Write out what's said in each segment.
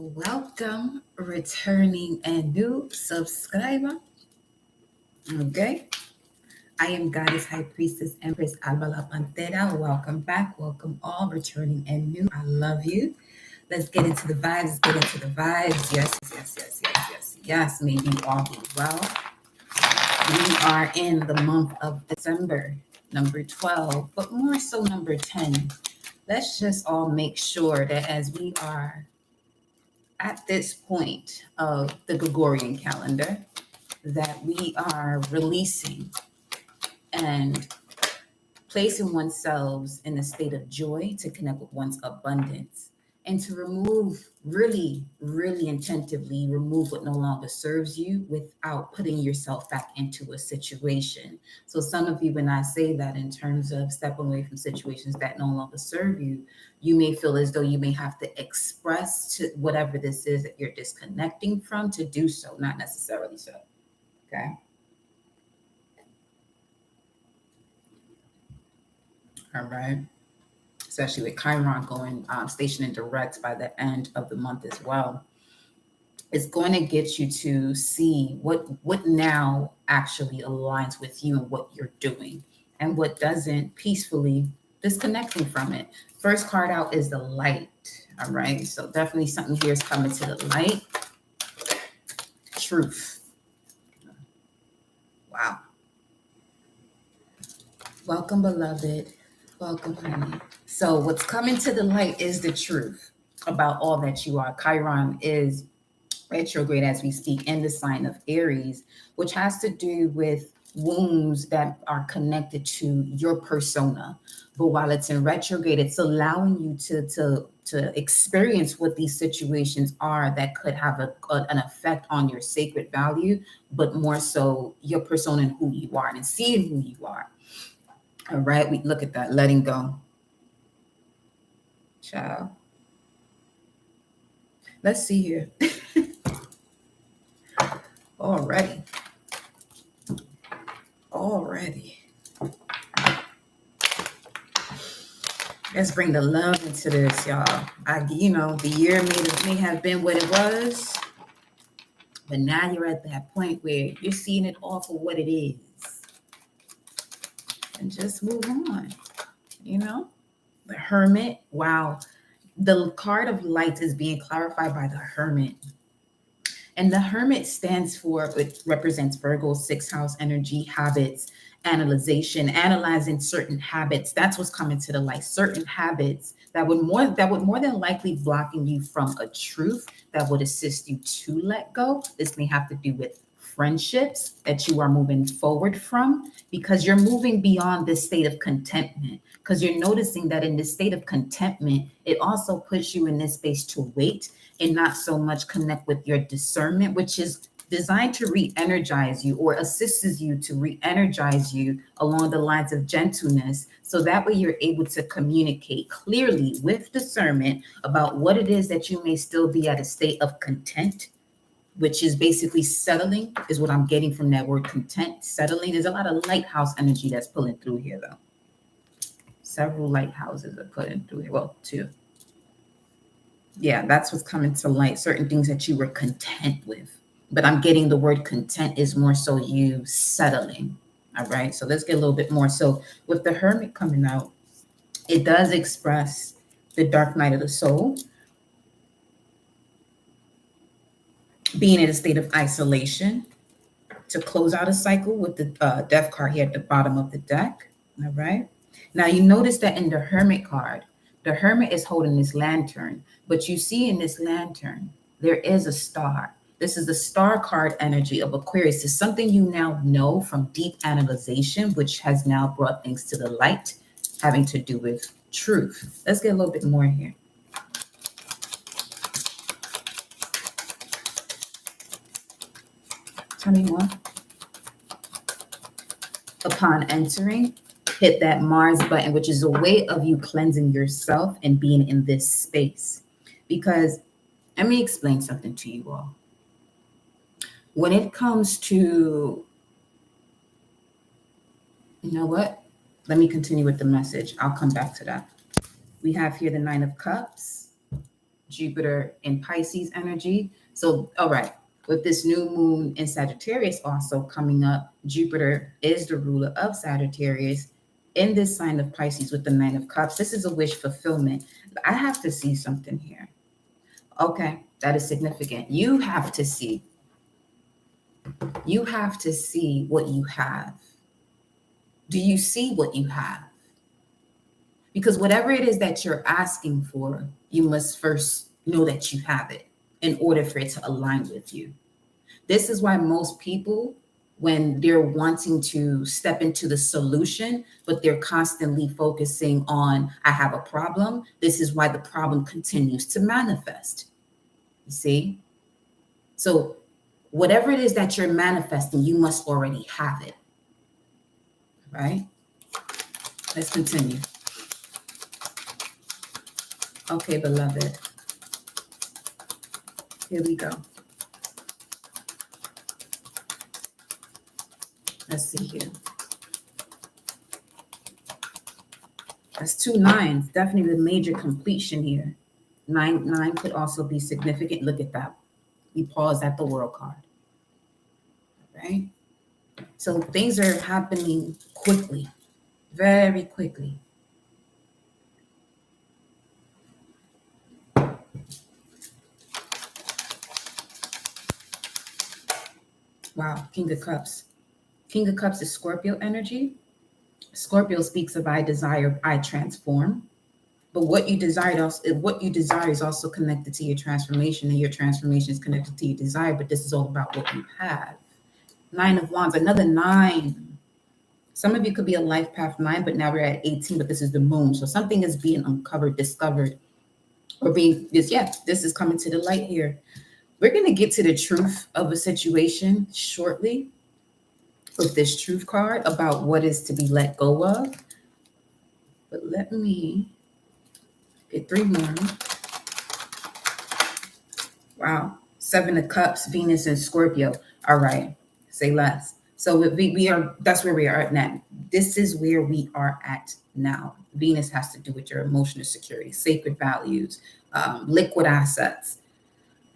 Welcome, returning and new subscriber. Okay, I am Goddess High Priestess Empress Albala Pantera. Welcome back, welcome all, returning and new. I love you. Let's get into the vibes. Let's get into the vibes. Yes. May you all be well. We are in the month of December, number 12, but more so number 10. Let's just all make sure that as we are at this point of the Gregorian calendar, that we are releasing and placing oneself in a state of joy to connect with one's abundance and to remove really intentively remove what no longer serves you without putting yourself back into a situation. So some of you, when I say that in terms of stepping away from situations that no longer serve you, you may feel as though you may have to express to whatever this is that you're disconnecting from to do so, not necessarily so. Okay. All right. Especially with Chiron going stationing direct by the end of the month as well. It's going to get you to see what now actually aligns with you and what you're doing, and what doesn't, peacefully disconnecting from it. First card out is the light. All right. So definitely something here is coming to the light. Truth. Wow. Welcome, beloved. Welcome, honey. So what's coming to the light is the truth about all that you are. Chiron is retrograde as we speak in the sign of Aries, which has to do with wounds that are connected to your persona. But while it's in retrograde, it's allowing you to experience what these situations are that could have an effect on your sacred value, but more so your persona and who you are and seeing who you are. All right, we look at that, letting go. Child. Let's see here. Already. Let's bring the love into this, y'all. The year may have been what it was, but now you're at that point where you're seeing it all for what it is. And just move on. The Hermit. Wow. The card of light is being clarified by the Hermit. And the Hermit it represents Virgo, 6th house energy, habits, analyzing certain habits. That's what's coming to the light. Certain habits that would more than likely blocking you from a truth that would assist you to let go. This may have to do with friendships that you are moving forward from, because you're moving beyond this state of contentment, because you're noticing that in this state of contentment, it also puts you in this space to wait and not so much connect with your discernment, which is designed to re-energize you or assists you to re-energize you along the lines of gentleness. So that way you're able to communicate clearly with discernment about what it is that you may still be at a state of content, which is basically settling, is what I'm getting from that word content. Settling. There's a lot of lighthouse energy that's pulling through here, though. Several lighthouses are pulling through here. Well, two. Yeah, that's what's coming to light. Certain things that you were content with. But I'm getting the word content is more so you settling. All right. So let's get a little bit more. So with the Hermit coming out, it does express the dark night of the soul, being in a state of isolation to close out a cycle with the Death card here at the bottom of the deck. All right. Now you notice that in the Hermit card, the Hermit is holding this lantern, but you see in this lantern, there is a star. This is the star card energy of Aquarius. It's something you now know from deep analyzation, which has now brought things to the light, having to do with truth. Let's get a little bit more here. Tell me more. Upon entering, hit that Mars button, which is a way of you cleansing yourself and being in this space. Because let me explain something to you all. When it comes to, you know what? Let me continue with the message. I'll come back to that. We have here the 9 of Cups. Jupiter in Pisces energy. So, all right, with this new moon in Sagittarius also coming up, Jupiter is the ruler of Sagittarius in this sign of Pisces with the Nine of Cups. This is a wish fulfillment. I have to see something here. Okay, that is significant. You have to see. You have to see what you have. Do you see what you have? Because whatever it is that you're asking for, you must first know that you have it in order for it to align with you. This is why most people, when they're wanting to step into the solution, but they're constantly focusing on, I have a problem, this is why the problem continues to manifest. You see? So whatever it is that you're manifesting, you must already have it. Right? Let's continue. Okay, beloved. Here we go. Let's see here. That's 2 9s. Definitely the major completion here. 9 could also be significant. Look at that. We pause at the world card. Right? So things are happening quickly, very quickly. Wow, King of Cups. King of Cups is Scorpio energy. Scorpio speaks of I desire, I transform. But what you desire is also connected to your transformation, and your transformation is connected to your desire. But this is all about what you have. 9 of Wands, another 9. Some of you could be a life path 9, but now we're at 18. But this is the moon, so something is being uncovered, discovered, or being this. Yeah, this is coming to the light here. We're going to get to the truth of a situation shortly with this truth card about what is to be let go of. But let me get 3 more. Wow. 7 of Cups, Venus and Scorpio. All right. Say less. So we are, that's where we are at now. This is where we are at now. Venus has to do with your emotional security, sacred values, liquid assets.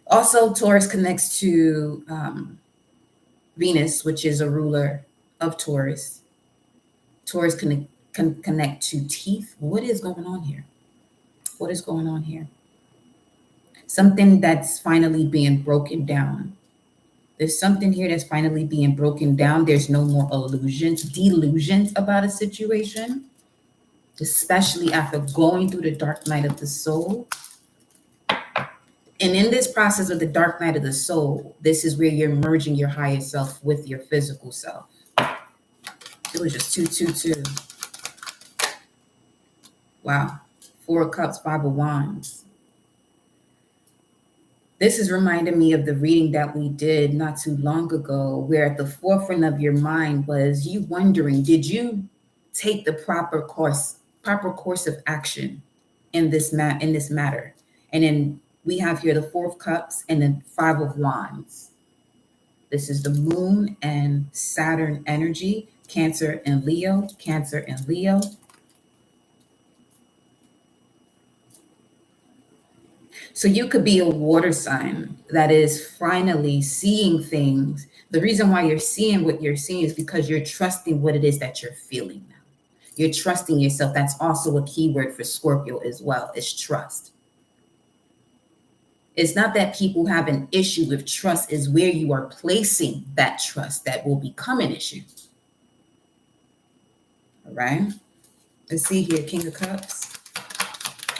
Also, Taurus connects to Venus, which is a ruler of Taurus. Taurus can connect to teeth. What is going on here? What is going on here? Something that's finally being broken down. There's something here that's finally being broken down. There's no more delusions about a situation, especially after going through the dark night of the soul. And in this process of the dark night of the soul, this is where you're merging your higher self with your physical self. It was just 2, 2, 2. Wow. 4 of Cups, 5 of Wands. This is reminding me of the reading that we did not too long ago, where at the forefront of your mind was you wondering, did you take the proper course of action in this matter? And then we have here the 4 of Cups and then 5 of Wands. This is the moon and Saturn energy, Cancer and Leo, Cancer and Leo. So you could be a water sign that is finally seeing things. The reason why you're seeing what you're seeing is because you're trusting what it is that you're feeling now. You're trusting yourself. That's also a keyword for Scorpio as well, is trust. It's not that people have an issue with trust, is where you are placing that trust that will become an issue. All right. Let's see here, King of Cups.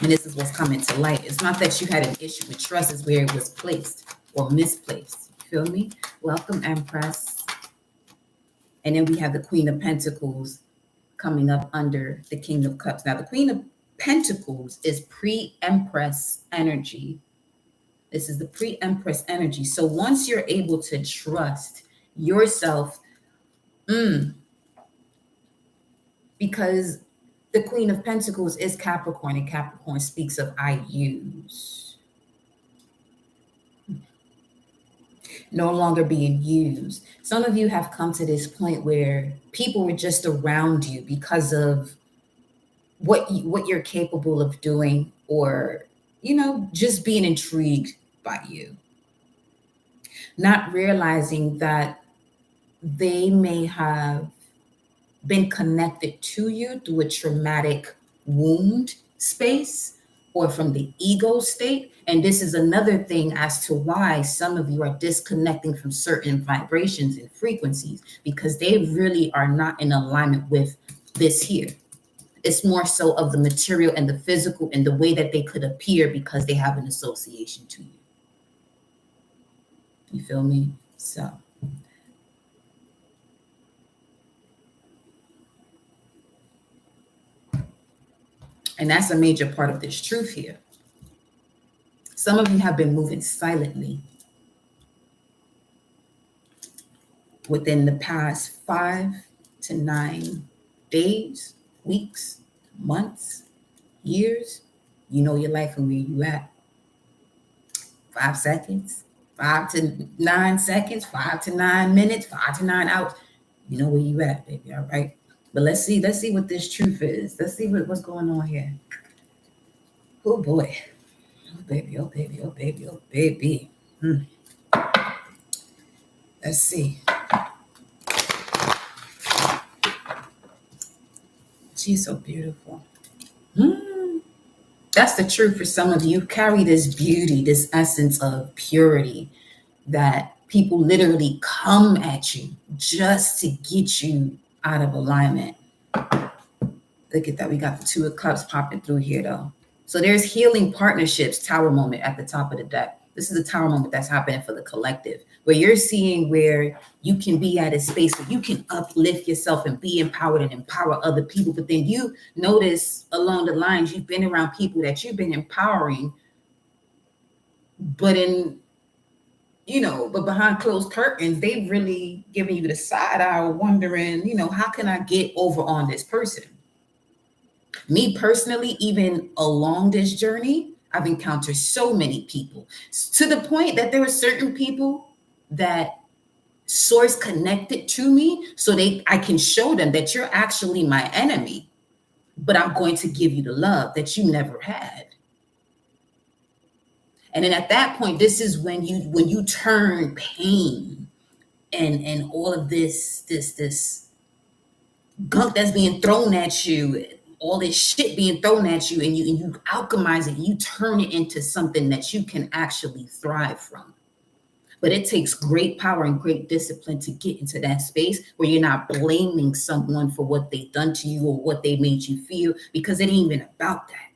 And this is what's coming to light. It's not that you had an issue with trust, it's where it was placed or misplaced. You feel me? Welcome, Empress. And then we have the Queen of Pentacles coming up under the King of Cups. Now, the Queen of Pentacles is pre-Empress energy. This is the pre-Empress energy. So once you're able to trust yourself, because the Queen of Pentacles is Capricorn, and Capricorn speaks of I use. No longer being used. Some of you have come to this point where people were just around you because of what you're capable of doing, or just being intrigued by you, not realizing that they may have been connected to you through a traumatic wound space or from the ego state. And this is another thing as to why some of you are disconnecting from certain vibrations and frequencies, because they really are not in alignment with this here. It's more so of the material and the physical and the way that they could appear because they have an association to you. You feel me? So. And that's a major part of this truth here. Some of you have been moving silently within the past 5 to 9 days, weeks, months, years. You know your life and where you at. 5 seconds, 5 to 9 seconds, 5 to 9 minutes, 5 to 9 hours. You know where you at, baby, all right? But let's see what this truth is. Let's see what's going on here. Oh boy. Oh baby, oh baby, oh baby, oh baby. Let's see. She's so beautiful. That's the truth for some of you. You carry this beauty, this essence of purity that people literally come at you just to get you out of alignment. Look at that. We got the 2 of Cups popping through here, though. So there's healing partnerships, tower moment at the top of the deck. This is the tower moment that's happening for the collective, where you're seeing where you can be at a space where you can uplift yourself and be empowered and empower other people. But then you notice along the lines, you've been around people that you've been empowering, but but behind closed curtains, they've really given you the side eye, wondering, how can I get over on this person? Me personally, even along this journey, I've encountered so many people to the point that there are certain people that source connected to me so I can show them that you're actually my enemy, but I'm going to give you the love that you never had. And then at that point, this is when you turn pain and all of this gunk that's being thrown at you, all this shit being thrown at you, and you alchemize it, you turn it into something that you can actually thrive from. But it takes great power and great discipline to get into that space where you're not blaming someone for what they've done to you or what they made you feel, because it ain't even about that.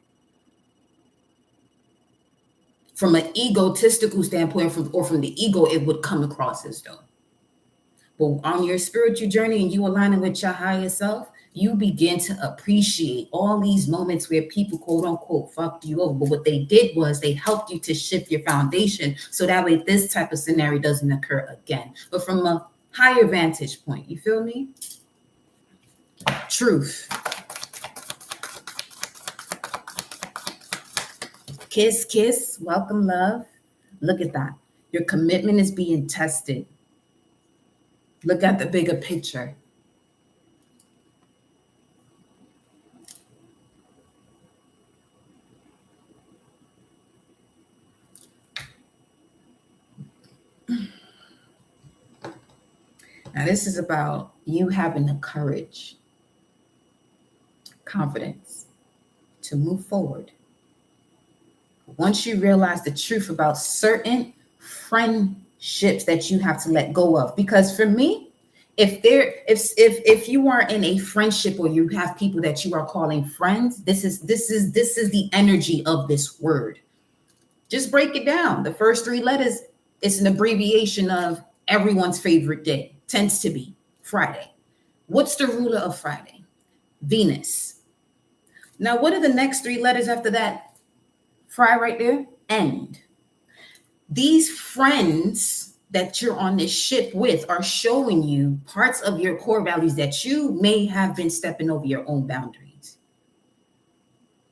From an egotistical standpoint, or from the ego, it would come across as though. But on your spiritual journey and you aligning with your higher self, you begin to appreciate all these moments where people, quote unquote, fucked you over. But what they did was they helped you to shift your foundation so that way this type of scenario doesn't occur again. But from a higher vantage point, you feel me? Truth. Kiss, kiss, welcome, love. Look at that. Your commitment is being tested. Look at the bigger picture. Now, this is about you having the courage, confidence to move forward. Once you realize the truth about certain friendships that you have to let go of, because for me, if you are in a friendship or you have people that you are calling friends, this is the energy of this word. Just break it down. The first 3 letters is an abbreviation of everyone's favorite day. Tends to be Friday. What's the ruler of Friday? Venus. Now, what are the next 3 letters after that? Fry right there, end. These friends that you're on this ship with are showing you parts of your core values that you may have been stepping over your own boundaries.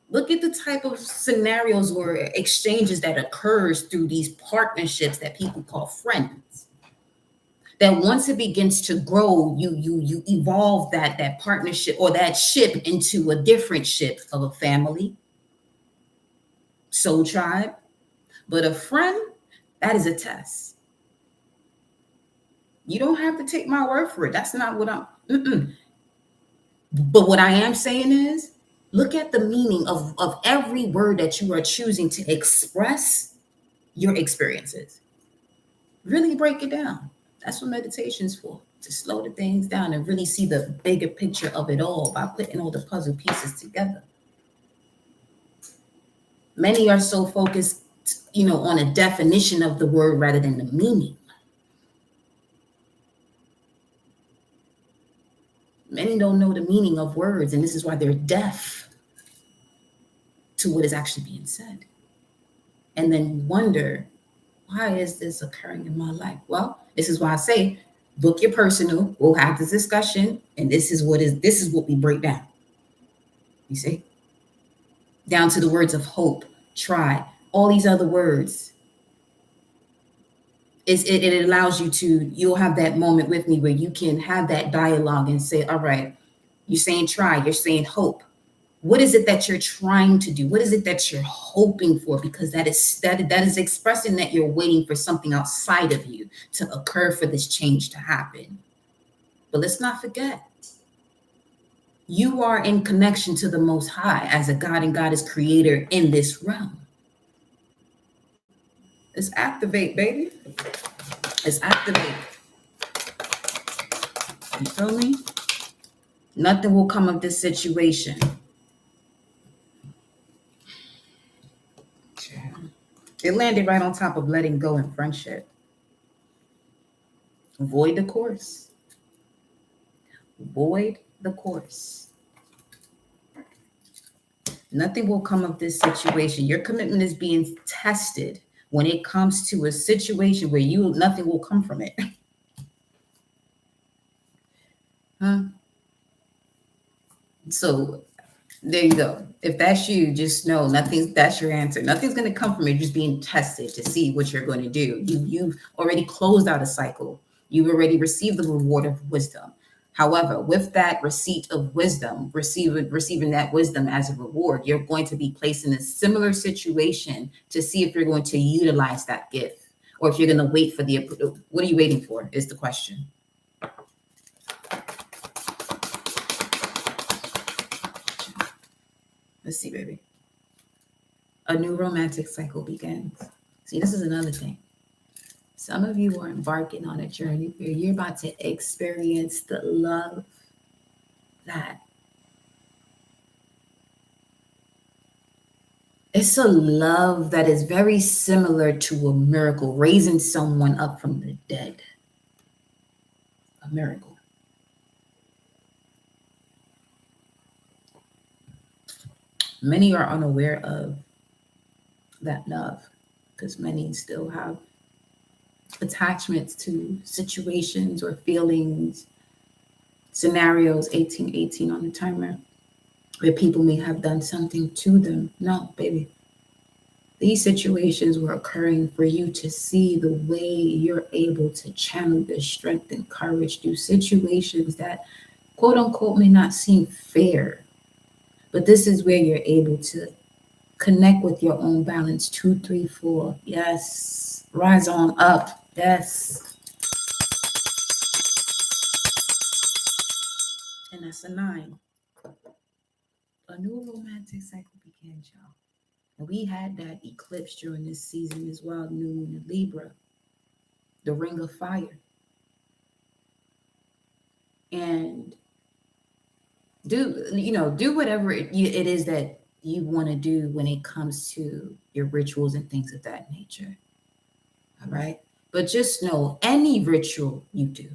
Look at the type of scenarios or exchanges that occurs through these partnerships that people call friends. That once it begins to grow, you evolve that partnership or that ship into a different ship of a family, soul tribe. But a friend, that is a test. You don't have to take my word for it. That's not what I'm. But what I am saying is, look at the meaning of every word that you are choosing to express your experiences. Really break it down. That's what meditation's for, to slow the things down and really see the bigger picture of it all by putting all the puzzle pieces together. Many are so focused, on a definition of the word rather than the meaning. Many don't know the meaning of words, and this is why they're deaf to what is actually being said. And then wonder, why is this occurring in my life? Well, this is why I say, book your personal. We'll have this discussion, and this is what we break down. You see, down to the words of hope, try, all these other words. It allows you to. You'll have that moment with me where you can have that dialogue and say, all right, you're saying try, you're saying hope. What is it that you're trying to do? What is it that you're hoping for? Because that is expressing that you're waiting for something outside of you to occur for this change to happen. But let's not forget, you are in connection to the Most High as a God and Goddess creator in this realm. It's activate, baby. It's activate. You feel me? Nothing will come of this situation. It landed right on top of letting go in friendship. Void the course. Void the course. Nothing will come of this situation. Your commitment is being tested when it comes to a situation where nothing will come from it. Huh? So there you go. If that's you, just know that's your answer. Nothing's going to come from it. Just being tested to see what you're going to do. You've already closed out a cycle. You've already received the reward of wisdom. However, with that receipt of wisdom, receiving that wisdom as a reward, you're going to be placed in a similar situation to see if you're going to utilize that gift, or if you're going to wait for what are you waiting for is the question. Let's see, baby. A new romantic cycle begins. See, this is another thing. Some of you are embarking on a journey where you're about to experience the love that it's a love that is very similar to a miracle, raising someone up from the dead. A miracle. Many are unaware of that love because many still have attachments to situations or feelings, scenarios, 1818 on the timer, where people may have done something to them. No, baby. These situations were occurring for you to see the way you're able to channel your strength and courage through situations that, quote unquote, may not seem fair. But this is where you're able to connect with your own balance. 2, 3, 4. Yes. Rise on up. Yes. And that's a 9. A new romantic cycle begins, y'all. And we had that eclipse during this season as well. New moon in Libra. The ring of fire. And do whatever it is that you want to do when it comes to your rituals and things of that nature. All right. But just know, any ritual you do,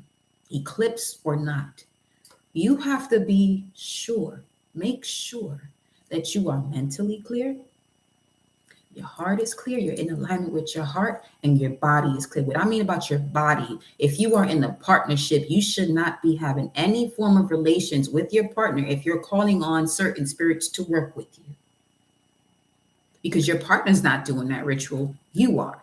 eclipse or not, you have to be sure, make sure that you are mentally clear, your heart is clear, you're in alignment with your heart, and your body is clear. What I mean about your body, if you are in a partnership, you should not be having any form of relations with your partner if you're calling on certain spirits to work with you. Because your partner's not doing that ritual, you are.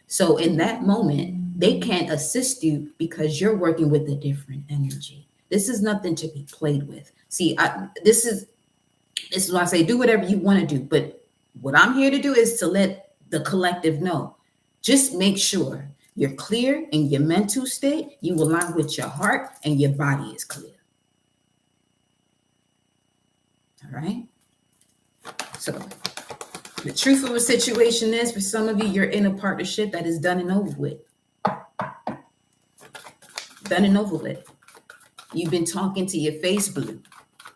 So in that moment, they can't assist you because you're working with a different energy. This is nothing to be played with. See, this is why I say do whatever you want to do, but What I'm here to do is to let the collective know. Just make sure you're clear in your mental state, you align with your heart, and your body is clear. All right? So the truth of a situation is, for some of you, you're in a partnership that is done and over with. Done and over with. You've been talking to your face blue.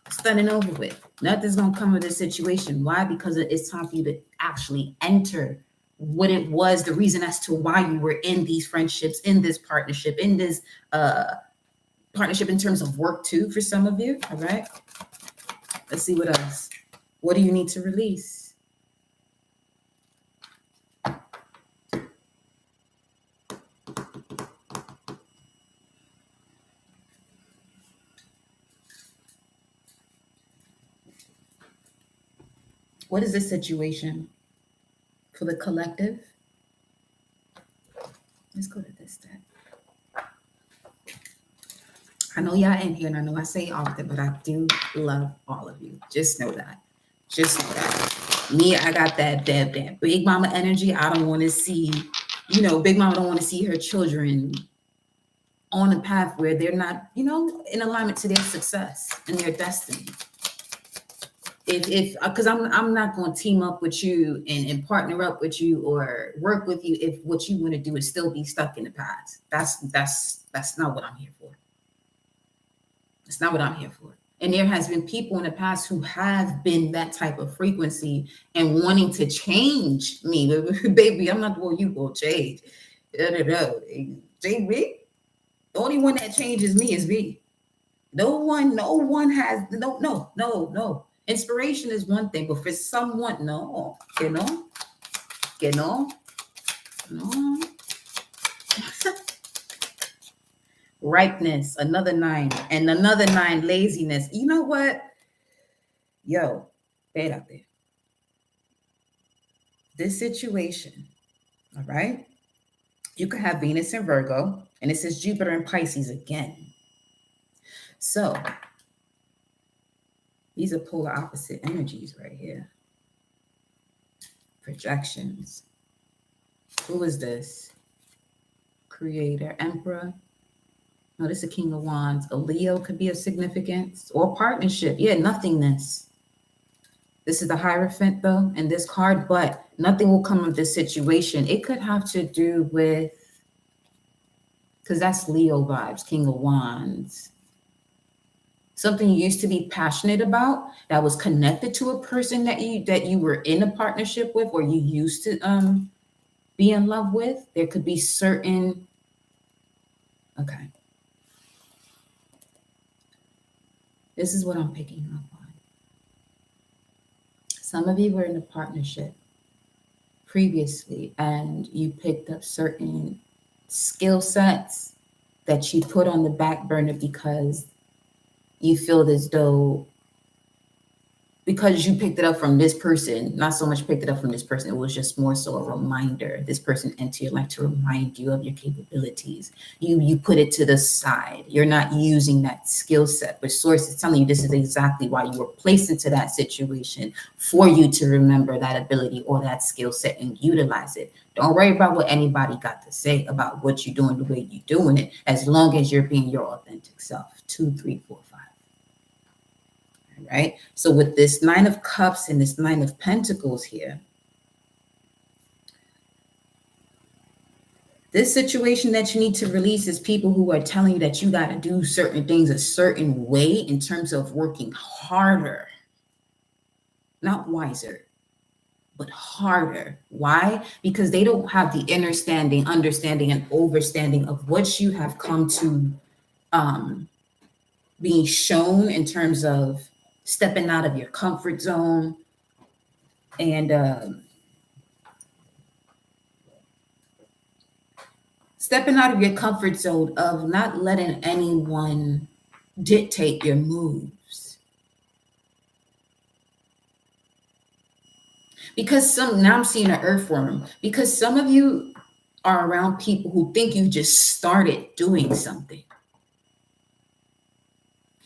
It's done and over with. Nothing's going to come of this situation. Why? Because it's time for you to actually enter what it was, the reason as to why you were in these friendships, in this partnership, in this partnership in terms of work too, for some of you. All right. Let's see what else. What do you need to release? What is this situation for the collective? Let's go to this deck. I know y'all in here, and I know I say often, but I do love all of you. Just know that. Just know that. Me, I got that big mama energy. I don't want to see, big mama don't want to see her children on a path where they're not, in alignment to their success and their destiny. If because I'm not going to team up with you and partner up with you or work with you if what you want to do is still be stuck in the past. That's not what I'm here for. That's not what I'm here for. And there has been people in the past who have been that type of frequency and wanting to change me. Baby, I'm not the one you will change. JB, the only one that changes me is me. No one has no. Inspiration is one thing, but for someone, no. Ripeness, another 9, and another 9, laziness. You know what? Yo, bad out there. This situation, all right? You could have Venus in Virgo, and it says Jupiter in Pisces again. So these are polar opposite energies right here. Projections. Who is this? Creator, Emperor. No, this is a King of Wands. A Leo could be of significance or partnership. Yeah, nothingness. This is the Hierophant, though, in this card, but nothing will come of this situation. It could have to do with, because that's Leo vibes, King of Wands. Something you used to be passionate about that was connected to a person that you were in a partnership with or you used to be in love with. There could be certain, okay. This is what I'm picking up on. Some of you were in a partnership previously and you picked up certain skill sets that you put on the back burner because you feel as though because you picked it up from this person, not so much picked it up from this person, it was just more so a reminder. This person entered your life to remind you of your capabilities. You put it to the side. You're not using that skill set, but source is telling you this is exactly why you were placed into that situation, for you to remember that ability or that skill set and utilize it. Don't worry about what anybody got to say about what you're doing, the way you're doing it, as long as you're being your authentic self. 2, 3, 4, 5. Right? So with this 9 of Cups and this 9 of Pentacles here, this situation that you need to release is people who are telling you that you got to do certain things a certain way in terms of working harder, not wiser, but harder. Why? Because they don't have the understanding, and overstanding of what you have come to being shown in terms of stepping out of your comfort zone and stepping out of your comfort zone of not letting anyone dictate your moves. Because now I'm seeing an earthworm, because some of you are around people who think you just started doing something.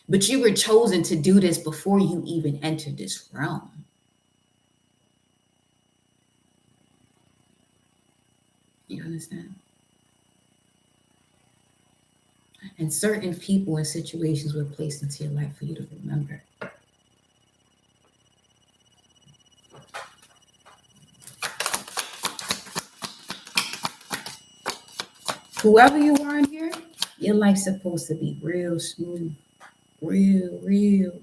But you were chosen to do this before you even entered this realm. You understand? And certain people and situations were placed into your life for you to remember. Whoever you are in here, your life's supposed to be real smooth. Real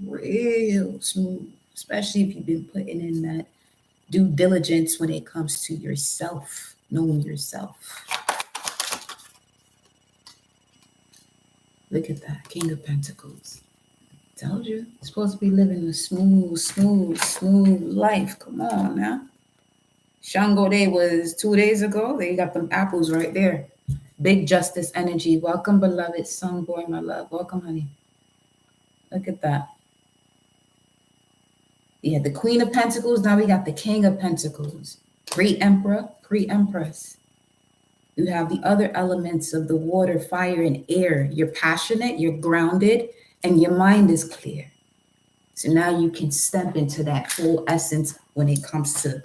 smooth. Especially if you've been putting in that due diligence when it comes to yourself, knowing yourself. Look at that, King of Pentacles. Told you, you're supposed to be living a smooth life. Come on now. Shango Day was 2 days ago. They got them apples right there. Big justice energy. Welcome, beloved son, boy, my love. Welcome, honey. Look at that. We had the Queen of Pentacles. Now we got the King of Pentacles. Great Emperor, Great Empress. You have the other elements of the water, fire, and air. You're passionate, you're grounded, and your mind is clear. So now you can step into that full essence when it comes to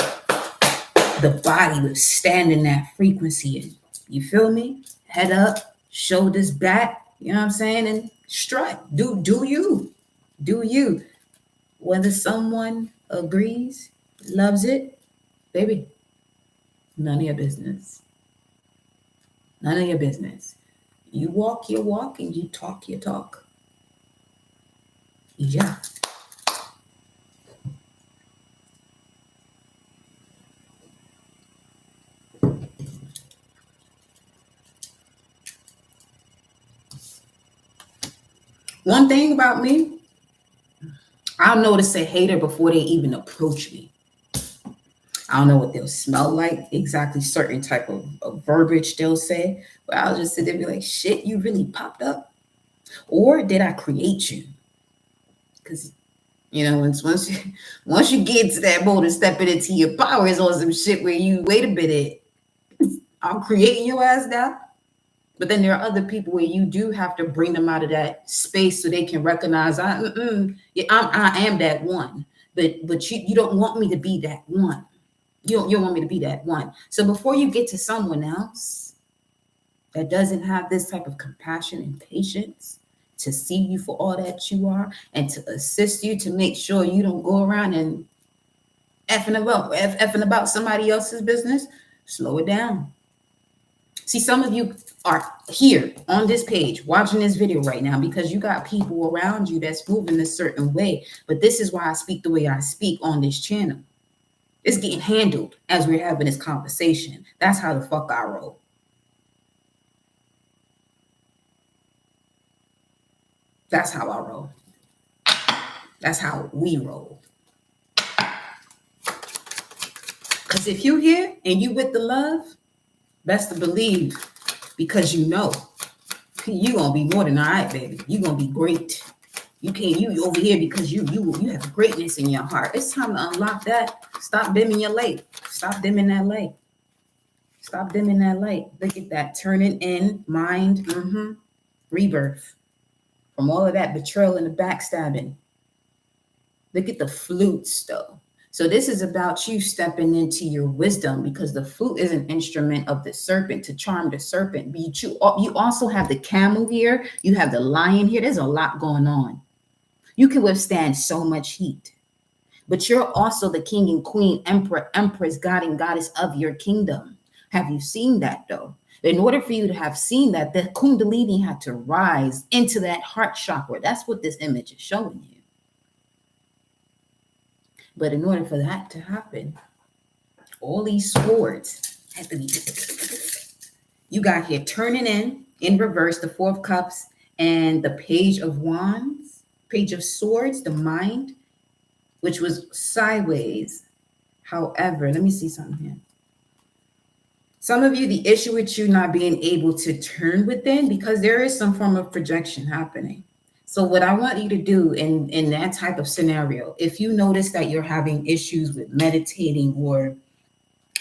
the body, withstanding that frequency. And you feel me? Head up, shoulders back, you know what I'm saying? And strut. Do you. Do you. Whether someone agrees, loves it, baby, none of your business. None of your business. You walk your walk and you talk your talk. Yeah. One thing about me, I'll notice a hater before they even approach me. I don't know what they'll smell like, exactly certain type of verbiage they'll say, but I'll just sit there and be like, shit, you really popped up? Or did I create you? Because, you know, once you get to that mode and stepping into your powers on some shit where you, wait a minute, I'm creating your ass now. But then there are other people where you do have to bring them out of that space so they can recognize I am that one. But you don't want me to be that one. You don't want me to be that one. So before you get to someone else that doesn't have this type of compassion and patience to see you for all that you are and to assist you to make sure you don't go around and effing about somebody else's business, slow it down. See, some of you are here on this page watching this video right now because you got people around you that's moving a certain way. But this is why I speak the way I speak on this channel. It's getting handled as we're having this conversation. That's how the fuck I roll. That's how I roll. That's how we roll. Because if you here and you with the love, best to believe, because you know you gonna be more than all right, baby. You gonna be great. You over here because you have greatness in your heart. It's time to unlock that. Stop dimming your light. Stop dimming that light. Stop dimming that light. Look at that. Turning in mind. Rebirth. From all of that betrayal and the backstabbing. Look at the flutes though. So this is about you stepping into your wisdom, because the flute is an instrument of the serpent to charm the serpent. You also have the camel here. You have the lion here. There's a lot going on. You can withstand so much heat. But you're also the king and queen, emperor, empress, god and goddess of your kingdom. Have you seen that though? In order for you to have seen that, the Kundalini had to rise into that heart chakra. That's what this image is showing you. But in order for that to happen, all these swords have to be. You got here turning in reverse, the Four of Cups and the Page of Wands, Page of Swords, the mind, which was sideways. However, let me see something here. Some of you, the issue with you not being able to turn within, because there is some form of projection happening. So what I want you to do in that type of scenario, if you notice that you're having issues with meditating or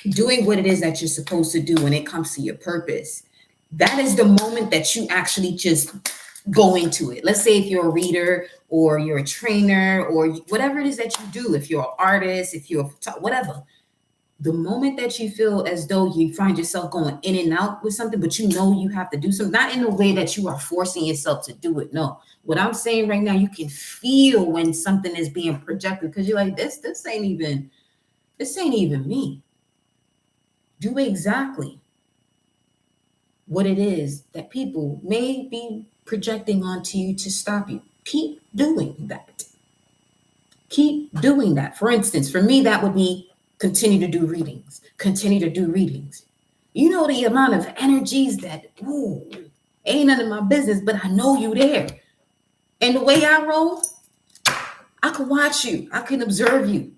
doing what it is that you're supposed to do when it comes to your purpose, that is the moment that you actually just go into it. Let's say if you're a reader or you're a trainer or whatever it is that you do, if you're an artist, if you're whatever, The moment that you feel as though you find yourself going in and out with something, but you know you have to do something, not in a way that you are forcing yourself to do it. No, what I'm saying right now, you can feel when something is being projected because you're like, this ain't even me. Do exactly what it is that people may be projecting onto you to stop you. Keep doing that. Keep doing that. For instance, for me, that would be continue to do readings. Continue to do readings. You know the amount of energies that, ooh, ain't none of my business, but I know you there. And the way I roll, I can watch you. I can observe you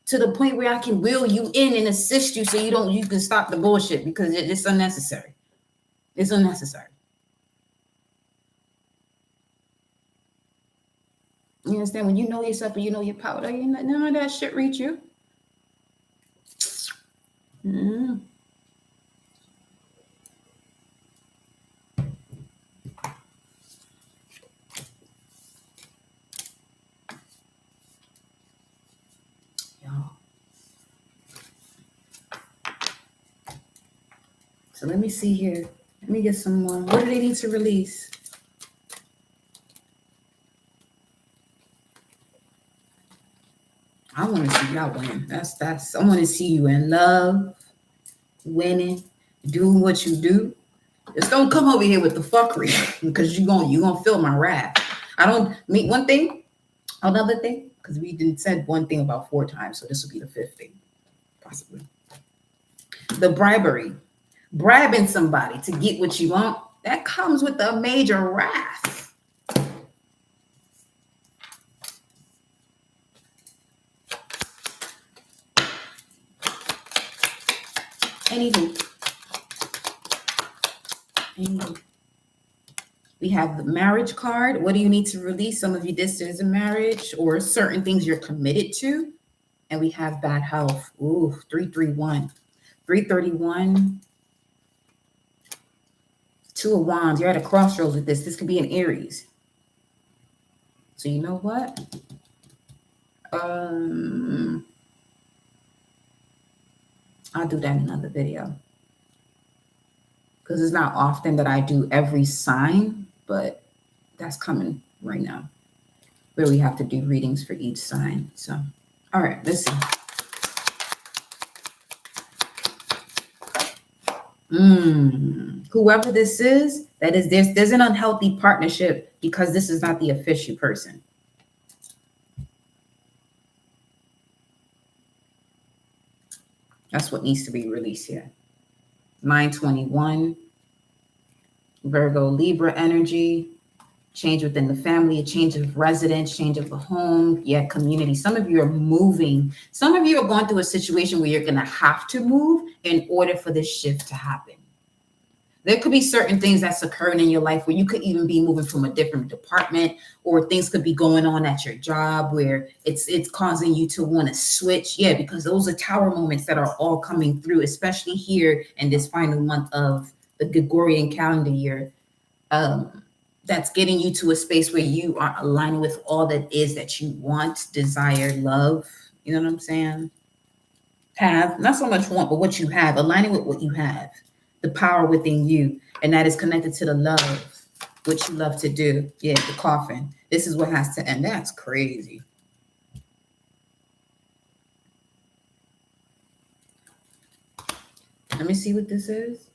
to the point where I can wheel you in and assist you so you can stop the bullshit because it's unnecessary. It's unnecessary. You understand? When you know yourself and you know your power, none of that shit reach you. Mm. So let me see here. Let me get some more. What do they need to release? I want to see y'all win. That's. I want to see you in love, winning, doing what you do. Just don't come over here with the fuckery because you gonna feel my wrath. I don't mean one thing, another thing, because we didn't said one thing about 4 times, so this will be the 5th thing, possibly. The bribery. Bribing somebody to get what you want, that comes with a major wrath. Anywho, we have the marriage card. What do you need to release? Some of you, this is a marriage or certain things you're committed to. And we have bad health. Ooh, 331. 331. 2 of Wands. You're at a crossroads with this. This could be an Aries. So you know what? I'll do that in another video. Because it's not often that I do every sign, but that's coming right now. Where we have to do readings for each sign. So, all right, let's see. Whoever this is, there's an unhealthy partnership because this is not the official person. That's what needs to be released here. 921, Virgo, Libra energy, change within the family, a change of residence, change of a home, community. Some of you are moving. Some of you are going through a situation where you're going to have to move in order for this shift to happen. There could be certain things that's occurring in your life where you could even be moving from a different department, or things could be going on at your job where it's causing you to want to switch. Yeah, because those are tower moments that are all coming through, especially here in this final month of the Gregorian calendar year. That's getting you to a space where you are aligning with all that is that you want, desire, love. You know what I'm saying? Have, not so much want, but what you have, aligning with what you have. The power within you, and that is connected to the love, what you love to do. Yeah, the coffin. This is what has to end. That's crazy. Let me see what this is.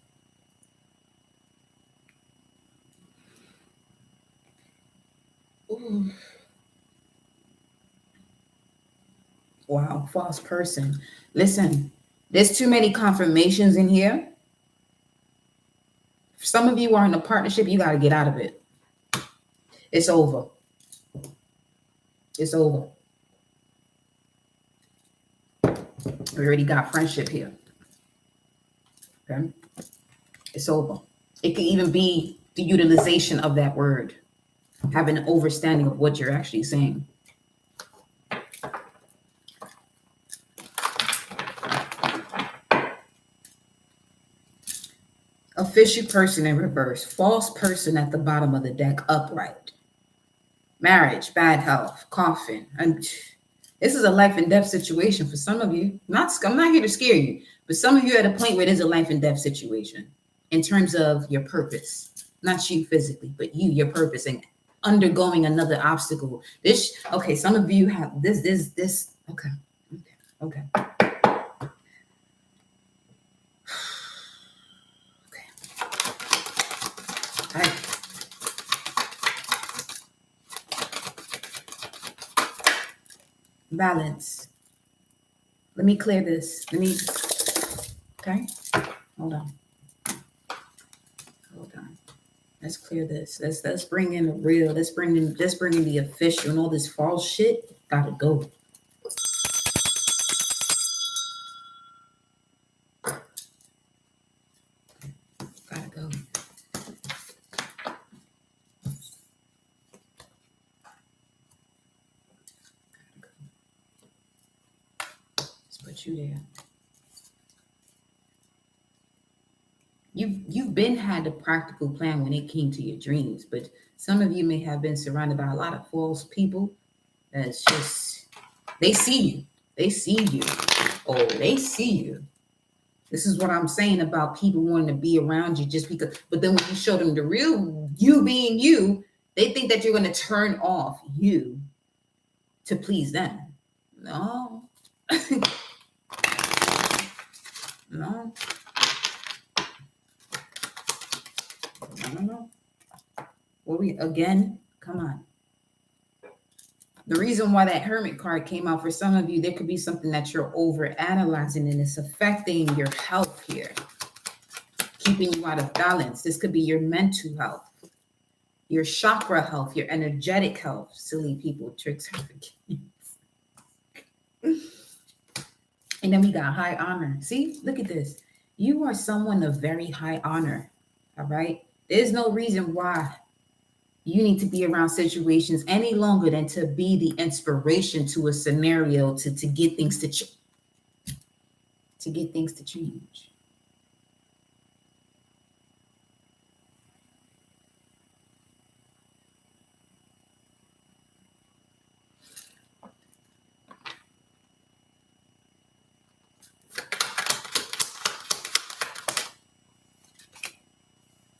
Ooh. Wow, false person. Listen, there's too many confirmations in here. Some of you are in a partnership, you got to get out of it. It's over. It's over. We already got friendship here. Okay? It's over. It could even be the utilization of that word, having an understanding of what you're actually saying. Official person in reverse. False person at the bottom of the deck, upright. Marriage, bad health, coffin. And This is a life and death situation for some of you. I'm not here to scare you, but some of you are at a point where it is a life and death situation in terms of your purpose. Not you physically, but you, your purpose, and undergoing another obstacle. Okay, some of you have this. Okay. Okay. All right. Balance. Let me clear this. Okay. Hold on. Let's clear this. Let's bring in the real. Let's bring in the official, and all this false shit gotta go. Gotta go. Let's put you there. You've been had a practical plan when it came to your dreams, but some of you may have been surrounded by a lot of false people. That's just, they see you. They see you. Oh, they see you. This is what I'm saying about people wanting to be around you just because, but then when you show them the real you being you, they think that you're going to turn off you to please them. No. No. No. Come on. The reason why that Hermit card came out for some of you, there could be something that you're over analyzing and it's affecting your health here, keeping you out of balance. This could be your mental health, your chakra health, your energetic health. Silly people, tricks. And then we got high honor. See, look at this. You are someone of very high honor. All right. There's no reason why you need to be around situations any longer than to be the inspiration to a scenario to get things to change.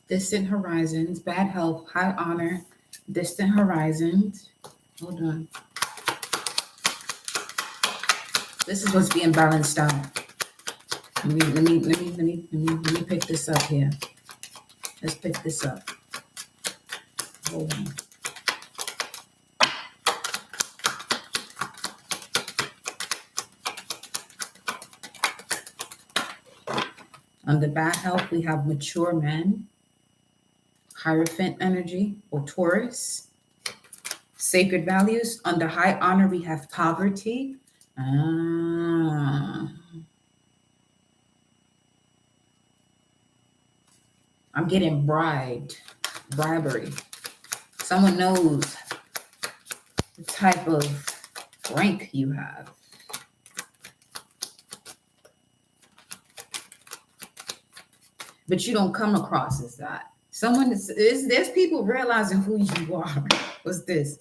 Distant horizons, bad health, high honor, distant horizons. Hold on. This is what's being balanced out. Let me pick this up here. Let's pick this up. Hold on. Under bad health, we have mature men, Hierophant energy or Taurus, sacred values. Under high honor, we have poverty. I'm getting bribery. Someone knows the type of rank you have. But you don't come across as that. There's people realizing who you are. What's this?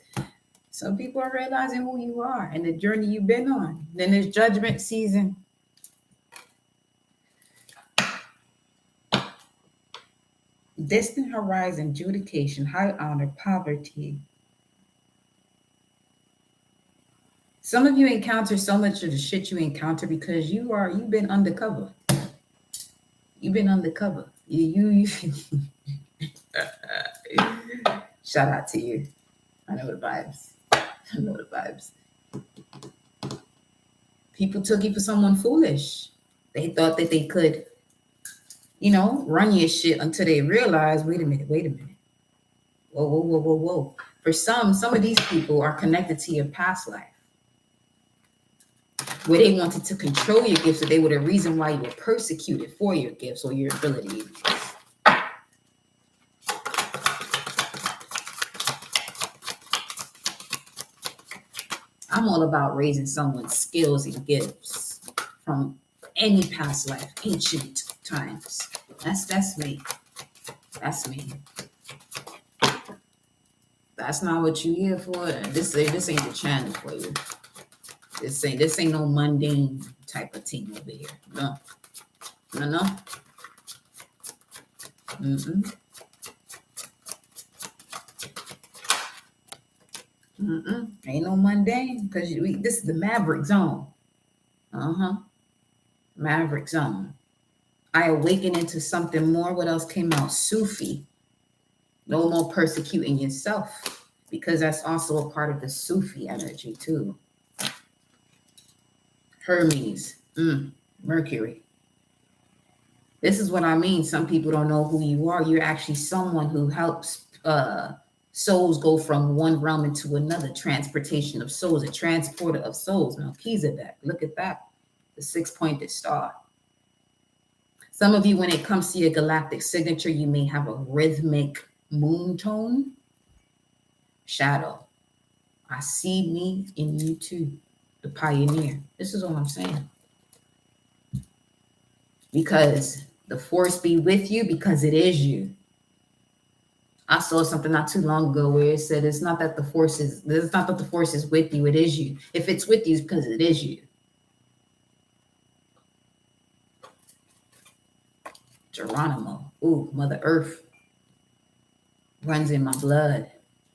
Some people are realizing who you are and the journey you've been on. Then there's judgment season. Distant horizon, adjudication, high honor, poverty. Some of you encounter so much of the shit you encounter because you've been undercover. You've been undercover. You shout out to you. I know the vibes. People took you for someone foolish. They thought that they could, run your shit until they realized, wait a minute. Whoa. For some of these people are connected to your past life, where they wanted to control your gifts, so they were the reason why you were persecuted for your gifts or your abilities. I'm all about raising someone's skills and gifts from any past life, ancient times. That's me. That's me. That's not what you're here for. This ain't the channel for you. This ain't no mundane type of team over here. No. No. Mm-mm. Ain't no mundane because this is the Maverick zone. Maverick zone. I awaken into something more. What else came out? Sufi. No more persecuting yourself, because that's also a part of the Sufi energy too. Hermes. Mercury. This is what I mean. Some people don't know who you are. You're actually someone who helps souls go from one realm into another. Transportation of souls, a transporter of souls. Melchizedek. Look at that. The 6-pointed star. Some of you, when it comes to your galactic signature, you may have a rhythmic moon tone. Shadow. I see me in you too. The pioneer. This is all I'm saying. Because the force be with you, because it is you. I saw something not too long ago where it said it's not that the force is with you, it is you. If it's with you, it's because it is you. Geronimo. Ooh, Mother Earth runs in my blood.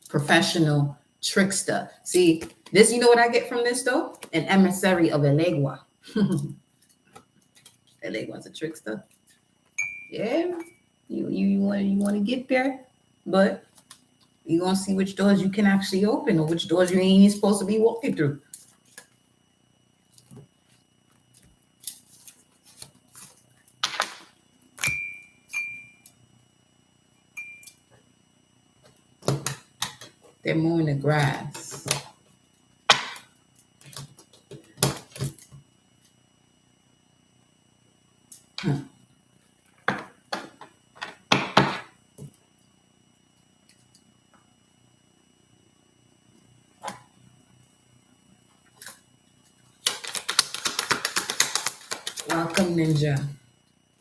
Professional trickster. See, this, you know what I get from this though? An emissary of Elegua. Elegua's a trickster. Yeah, you want to get there, but you're gonna see which doors you can actually open or which doors you ain't even supposed to be walking through. They're mowing the grass. Welcome, Ninja.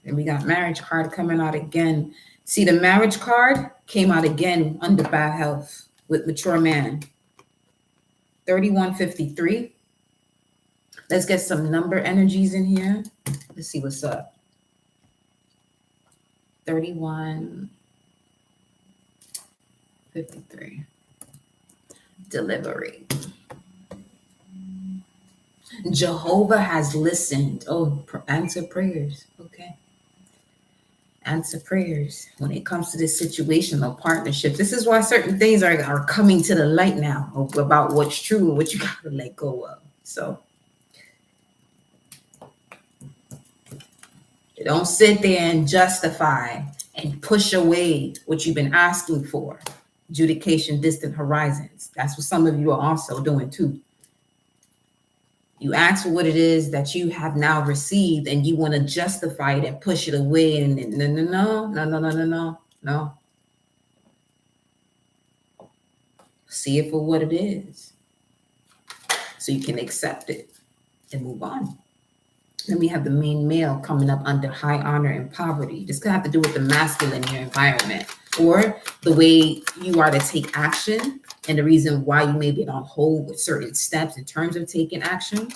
And we got marriage card coming out again. See, the marriage card came out again under bad health with mature man. 3153. Let's get some number energies in here. Let's see what's up. 3153. Delivery. Jehovah has listened. Oh, answer prayers. Okay. Answer prayers when it comes to this situation of partnership. This is why certain things are coming to the light now about what's true and what you got to let go of. So don't sit there and justify and push away what you've been asking for. Adjudication, distant horizons. That's what some of you are also doing too. You ask for what it is that you have now received and you want to justify it and push it away. And no. See it for what it is so you can accept it and move on. Then we have the main male coming up under high honor and poverty. This could have to do with the masculine in your environment or the way you are to take action and the reason why you may be on hold with certain steps in terms of taking action.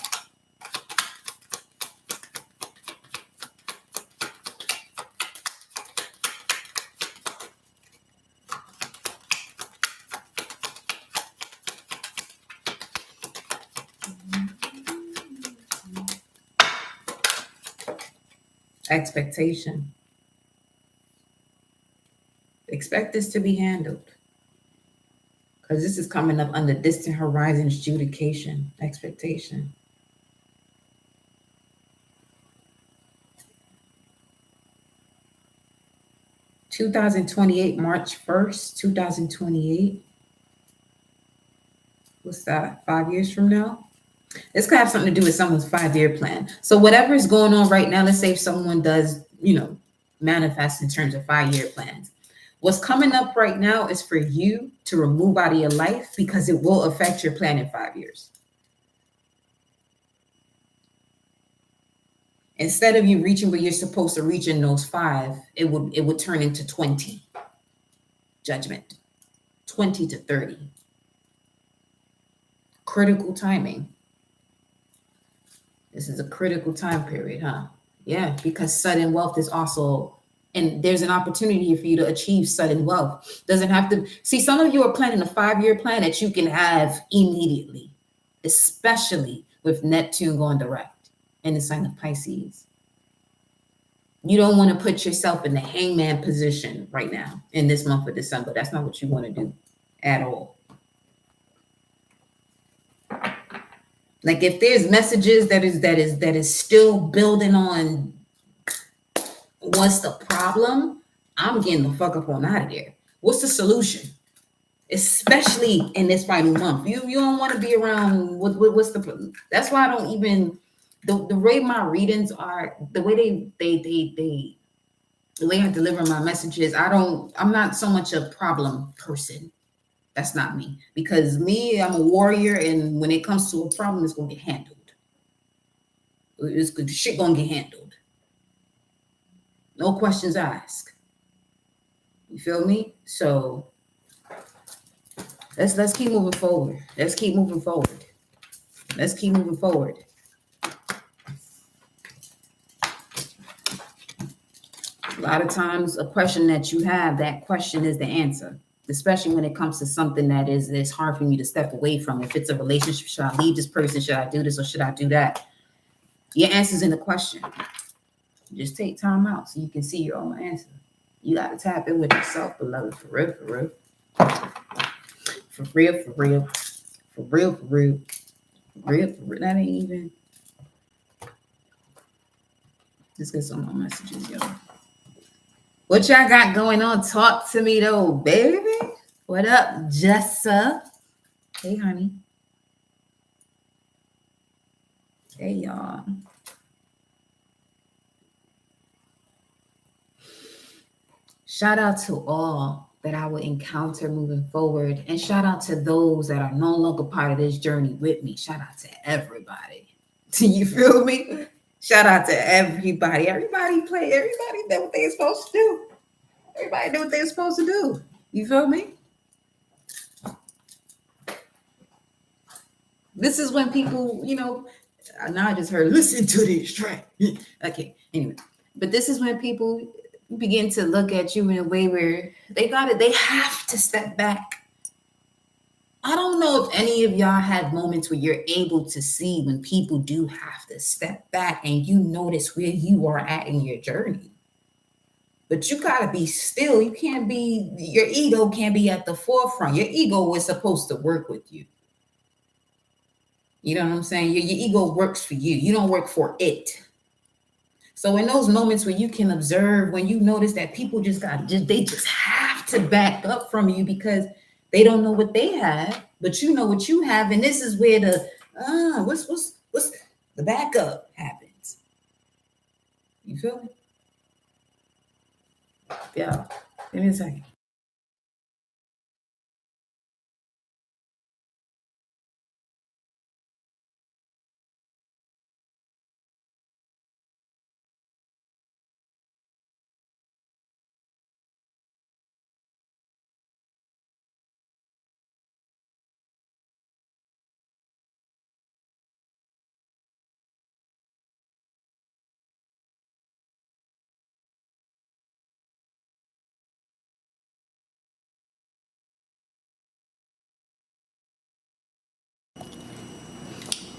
Expectation. Expect this to be handled. Because this is coming up under distant horizons, adjudication, expectation. (2028) March 1st, 2028. What's that? 5 years from now? This could have something to do with someone's 5-year plan. So whatever is going on right now, let's say if someone does, manifest in terms of 5-year plans. What's coming up right now is for you to remove out of your life because it will affect your plan in 5 years. Instead of you reaching where you're supposed to reach in those 5, it would turn into 20. Judgment. 20 to 30. Critical timing. This is a critical time period, huh? Yeah, because sudden wealth is also, and there's an opportunity here for you to achieve sudden wealth. Doesn't have to see, some of you are planning a 5-year plan that you can have immediately, especially with Neptune going direct in the sign of Pisces. You don't want to put yourself in the hangman position right now in this month of December. That's not what you want to do at all. Like if there's messages that is still building on what's the problem, I'm getting the fuck up on out of there. What's the solution? Especially in this final month. You don't want to be around what's the, that's why I don't even, the way my readings are, the way the way I deliver my messages, I'm not so much a problem person. That's not me. Because me, I'm a warrior, and when it comes to a problem, it's gonna get handled. It's good, shit gonna get handled. No questions asked. You feel me? So let's keep moving forward. Let's keep moving forward. Let's keep moving forward. A lot of times, a question that you have, that question is the answer. Especially when it comes to something that is hard for you to step away from. If it's a relationship, should I leave this person? Should I do this or should I do that? Your answer's in the question. Just take time out so you can see your own answer. You got to tap in with yourself, beloved, for real, for real. For real, for real. For real, for real. For real, for real. That ain't even. Let's get some more messages, yo. What y'all got going on? Talk to me though, baby. What up, Jessa? Hey, honey. Hey, y'all. Shout out to all that I will encounter moving forward. And shout out to those that are no longer part of this journey with me. Shout out to everybody. Do you feel me? Shout out to everybody. Everybody do what they're supposed to do. Everybody do what they're supposed to do. You feel me? This is when people, now I just heard, listen to this track. Okay, anyway. But this is when people begin to look at you in a way where they have to step back. I don't know if any of y'all had moments where you're able to see when people do have to step back and you notice where you are at in your journey. But you gotta be still. You can't be, your ego can't be at the forefront. Your ego is supposed to work with you. You know what I'm saying? Your ego works for you. You don't work for it. So in those moments where you can observe, when you notice that people they just have to back up from you because they don't know what they have, but you know what you have, and this is where the what's the backup happens. You feel me? Yeah. Give me a second.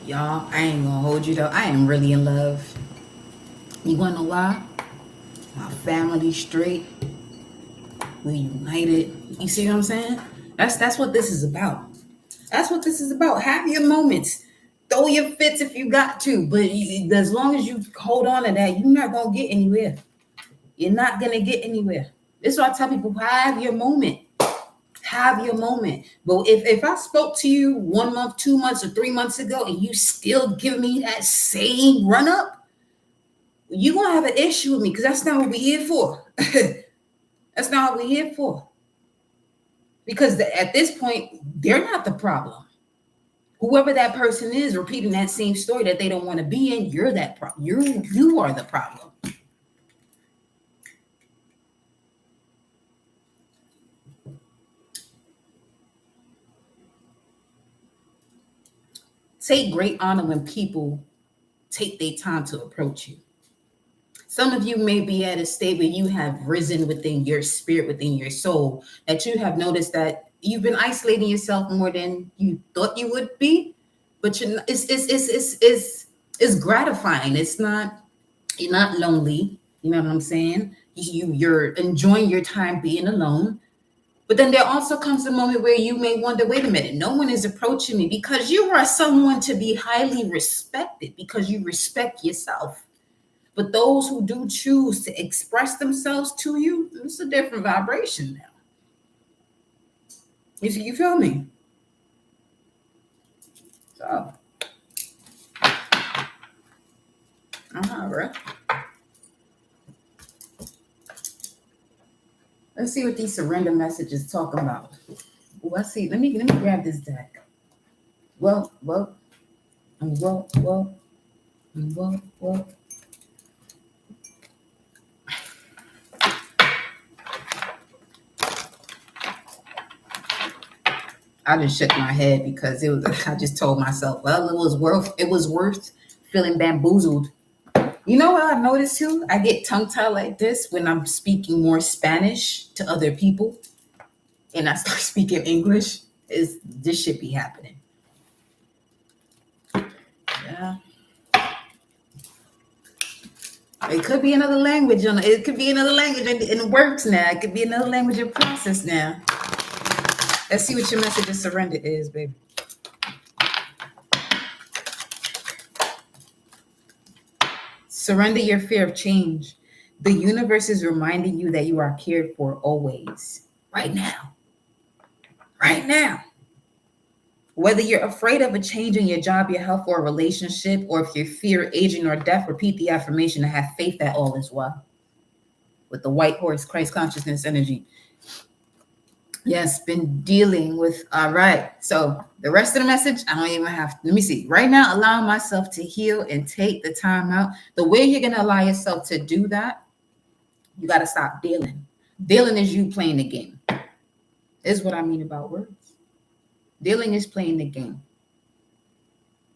Y'all, I ain't gonna hold you though. I am really in love. You wanna know why? My family straight. We united. You see what I'm saying? That's what this is about. That's what this is about. Have your moments. Throw your fits if you got to, but as long as you hold on to that, you're not gonna get anywhere. You're not gonna get anywhere. This is why I tell people: have your moment. Have your moment. But if I spoke to you 1 month, 2 months, or 3 months ago, and you still give me that same run up, you're gonna have an issue with me because that's not what we're here for. That's not what we're here for. Because at this point, they're not the problem. Whoever that person is repeating that same story that they don't want to be in, you're that problem. You are the problem. Take great honor when people take their time to approach you. Some of you may be at a state where you have risen within your spirit, within your soul, that you have noticed that you've been isolating yourself more than you thought you would be. But it's gratifying. It's not, you're not lonely. You know what I'm saying? You're enjoying your time being alone. But then there also comes a moment where you may wonder, wait a minute, no one is approaching me, because you are someone to be highly respected, because you respect yourself. But those who do choose to express themselves to you, it's a different vibration now. You feel me? So, bro. Let's see what these surrender messages talk about. Let's see. Let me grab this deck. Well. I just shook my head because it was. I just told myself, well, it was worth feeling bamboozled. You know what I've noticed too? I get tongue-tied like this when I'm speaking more Spanish to other people, and I start speaking English. This should be happening? Yeah. It could be another language. It could be another language and it works now. It could be another language in process now. Let's see what your message of surrender is, baby. Surrender your fear of change. The universe is reminding you that you are cared for always. Right now. Right now. Whether you're afraid of a change in your job, your health, or a relationship, or if you fear aging or death, repeat the affirmation and have faith that all is well. With the white horse, Christ consciousness energy. Yes, been dealing with. All right. So the rest of the message, I don't even have. Let me see. Right now, allow myself to heal and take the time out. The way you're going to allow yourself to do that, you got to stop dealing. Dealing is you playing the game. Is what I mean about words. Dealing is playing the game.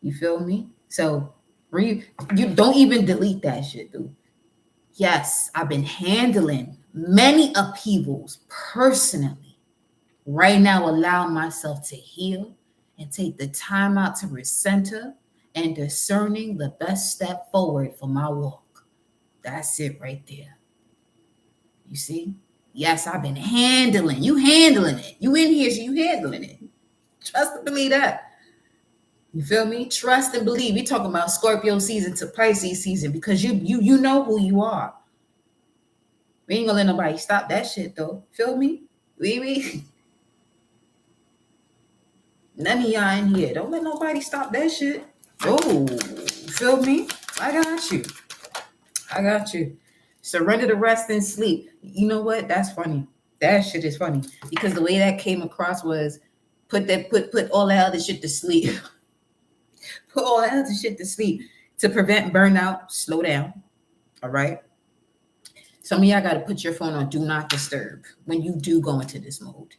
You feel me? So you don't even delete that shit, dude. Yes, I've been handling many upheavals personally. Right now, allow myself to heal and take the time out to recenter and discerning the best step forward for my walk. That's it right there. You see? Yes, I've been handling. You handling it. You in here, so you handling it. Trust and believe that. You feel me? Trust and believe. We're talking about Scorpio season to Pisces season because you know who you are. We ain't gonna let nobody stop that shit though. Feel me? We none of y'all in here. Don't let nobody stop that shit. Oh, feel me? I got you. Surrender to rest and sleep. You know what? That's funny. That shit is funny because the way that came across was put all that other shit to sleep. Put all that other shit to sleep to prevent burnout. Slow down. All right. Some of y'all got to put your phone on do not disturb when you do go into this mode.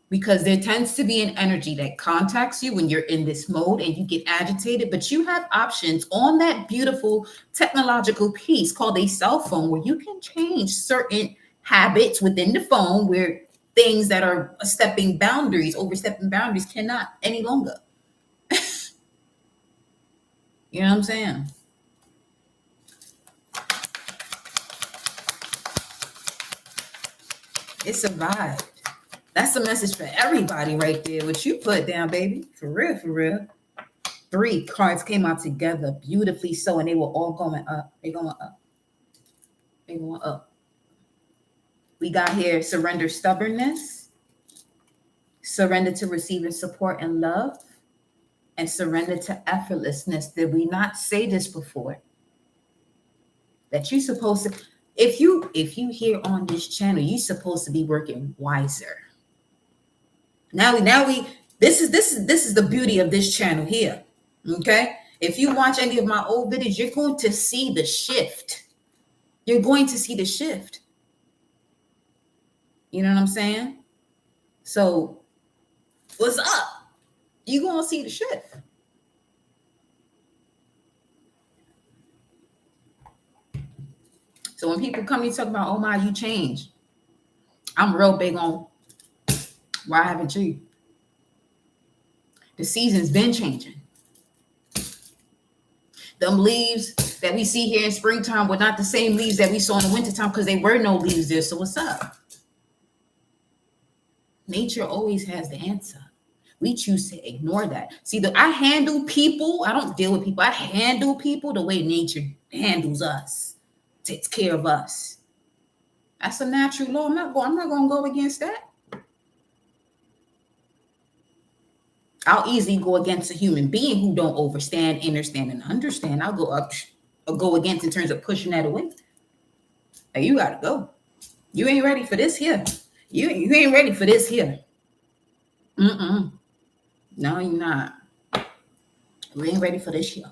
Because there tends to be an energy that contacts you when you're in this mode and you get agitated, but you have options on that beautiful technological piece called a cell phone where you can change certain habits within the phone where things that are overstepping boundaries cannot any longer. You know what I'm saying? It survived. That's a message for everybody right there. What you put down, baby. For real, for real. 3 cards came out together beautifully so, and they were all going up. They're going up. They're going up. We got here surrender stubbornness, surrender to receiving support and love, and surrender to effortlessness. Did we not say this before? That you're supposed to, if you hear on this channel, you're supposed to be working wiser. Now we this is the beauty of this channel here. Okay? If you watch any of my old videos, you're going to see the shift. You're going to see the shift. You know what I'm saying? So what's up? You're going to see the shift. So when people come to talk about, oh my, you changed, I'm real big on why haven't you? The season's been changing. Them leaves that we see here in springtime were not the same leaves that we saw in the wintertime because there were no leaves there. So what's up? Nature always has the answer. We choose to ignore that. See, I handle people. I don't deal with people. I handle people the way nature handles us, takes care of us. That's a natural law. I'm not going to go against that. I'll easily go against a human being who don't understand, and understand. I'll go against in terms of pushing that away. Hey, you gotta go. You ain't ready for this here. You ain't ready for this here. No, you're not. We ain't ready for this here.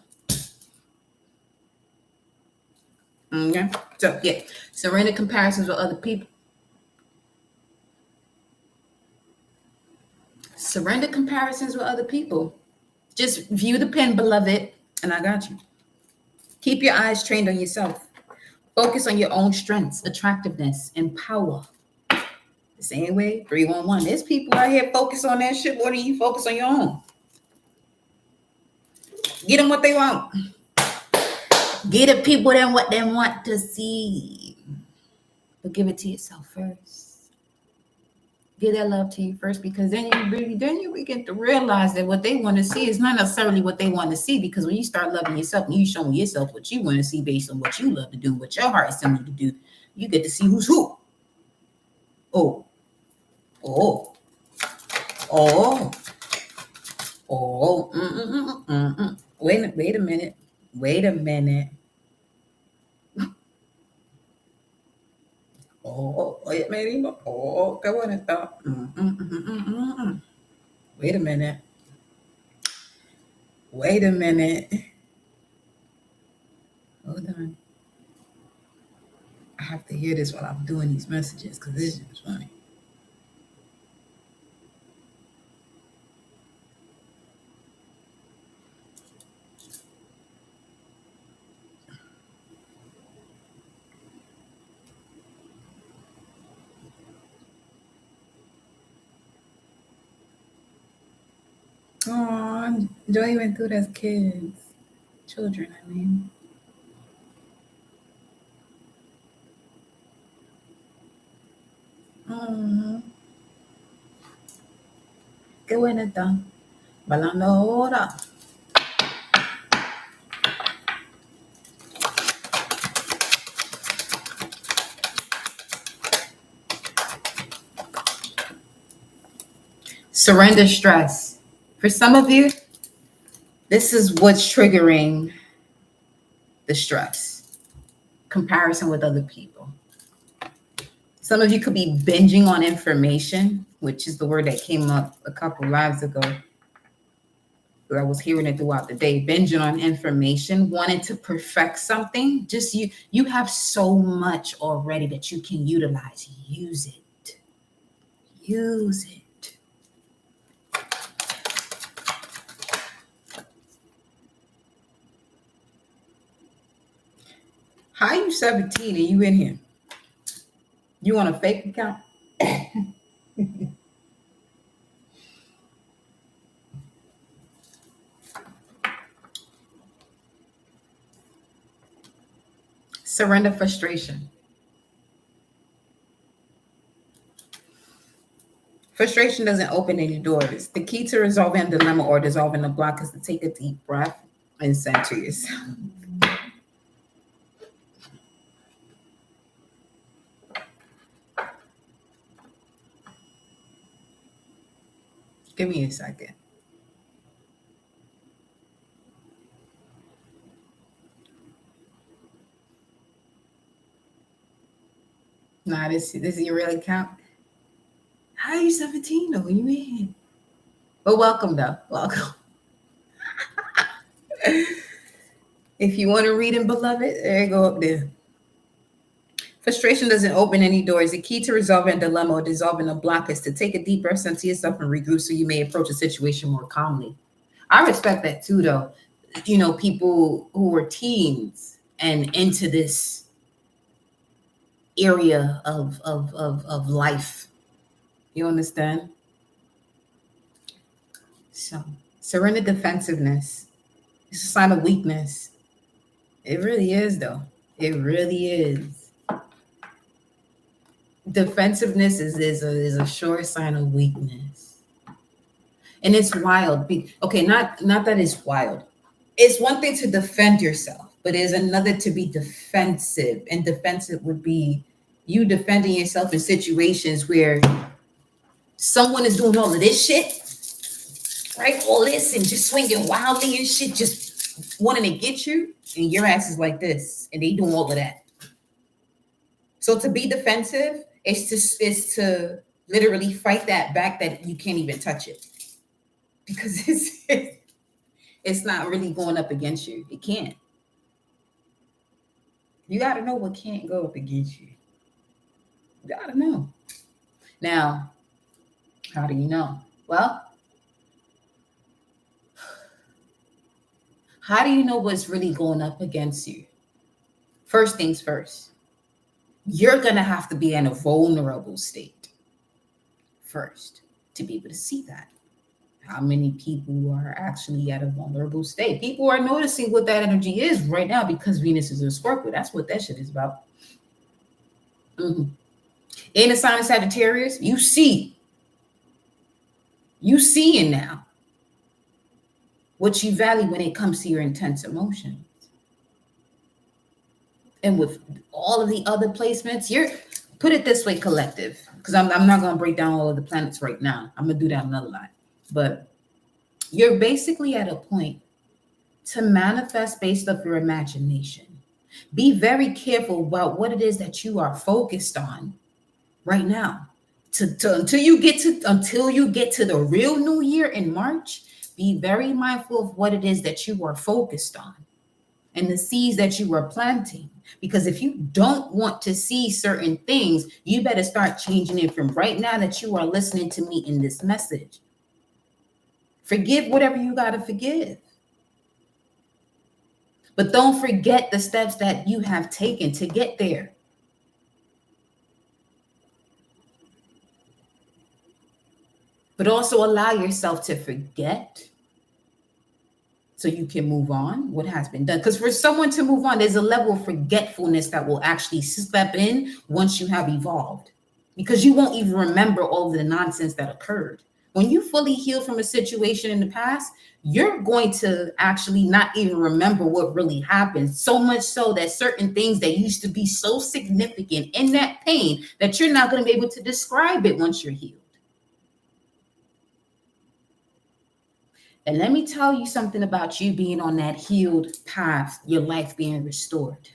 Okay. So yeah, surrender comparisons with other people. Surrender comparisons with other people. Just view the pen, beloved, and I got you. Keep your eyes trained on yourself. Focus on your own strengths, attractiveness, and power. The same way, 311. There's people out here focus on that shit more than you focus on your own. Get them what they want. Get the people them what they want to see. But give it to yourself first. Give that love to you first, because then you begin to realize that what they want to see is not necessarily what they want to see. Because when you start loving yourself and you showing yourself what you want to see based on what you love to do, what your heart is telling you to do, you get to see who's who. Oh. Wait a minute. Qué bonito. Wait a minute. Hold on. I have to hear this while I'm doing these messages because this is funny. Oh, Joey went through as kids. Children, I mean. Qué buena está. Balando ahora. Surrender stress. For some of you, this is what's triggering the stress. Comparison with other people. Some of you could be binging on information, which is the word that came up a couple lives ago. I was hearing it throughout the day. Binging on information, wanting to perfect something. Just you have so much already that you can utilize. Use it. Use it. How are you 17 and you in here? You on a fake account? Surrender frustration. Frustration doesn't open any doors. The key to resolving a dilemma or dissolving a block is to take a deep breath and center yourself. Give me a second. Nah, this is your real account. How are you 17 though? You in? But welcome though. Welcome. If you want to read in Beloved, there you go up there. Frustration doesn't open any doors. The key to resolving a dilemma or dissolving a block is to take a deep breath into yourself and regroup so you may approach a situation more calmly. I respect that too, though. You know, people who were teens and into this area of life. You understand? So surrender defensiveness. It's a sign of weakness. It really is, though. It really is. Defensiveness is a sure sign of weakness. And it's wild. Okay, not that it's wild. It's one thing to defend yourself, but it's another to be defensive. And defensive would be you defending yourself in situations where someone is doing all of this shit, right? All this and just swinging wildly and shit, just wanting to get you, and your ass is like this, and they doing all of that. So to be defensive is to literally fight that back, that you can't even touch it, because it's not really going up against you. It can't. You got to know what can't go up against you. You got to know. Now, how do you know? Well, how do you know what's really going up against you? First things first, you're going to have to be in a vulnerable state first to be able to see that. How many people are actually at a vulnerable state? People are noticing what that energy is right now because Venus is in Scorpio. That's what that shit is about. In the sign of Sagittarius, you seeing now what you value when it comes to your intense emotions. And with all of the other placements, put it this way, collective, because I'm not going to break down all of the planets right now. I'm going to do that another line. But you're basically at a point to manifest based off your imagination. Be very careful about what it is that you are focused on right now. Until you get to the real new year in March, be very mindful of what it is that you are focused on and the seeds that you are planting. Because if you don't want to see certain things, you better start changing it from right now that you are listening to me in this message. Forgive whatever you got to forgive. But don't forget the steps that you have taken to get there. But also allow yourself to forget so you can move on what has been done. Because for someone to move on, there's a level of forgetfulness that will actually step in once you have evolved. Because you won't even remember all of the nonsense that occurred. When you fully heal from a situation in the past, you're going to actually not even remember what really happened. So much so that certain things that used to be so significant in that pain that you're not going to be able to describe it once you're healed. And let me tell you something about you being on that healed path, your life being restored,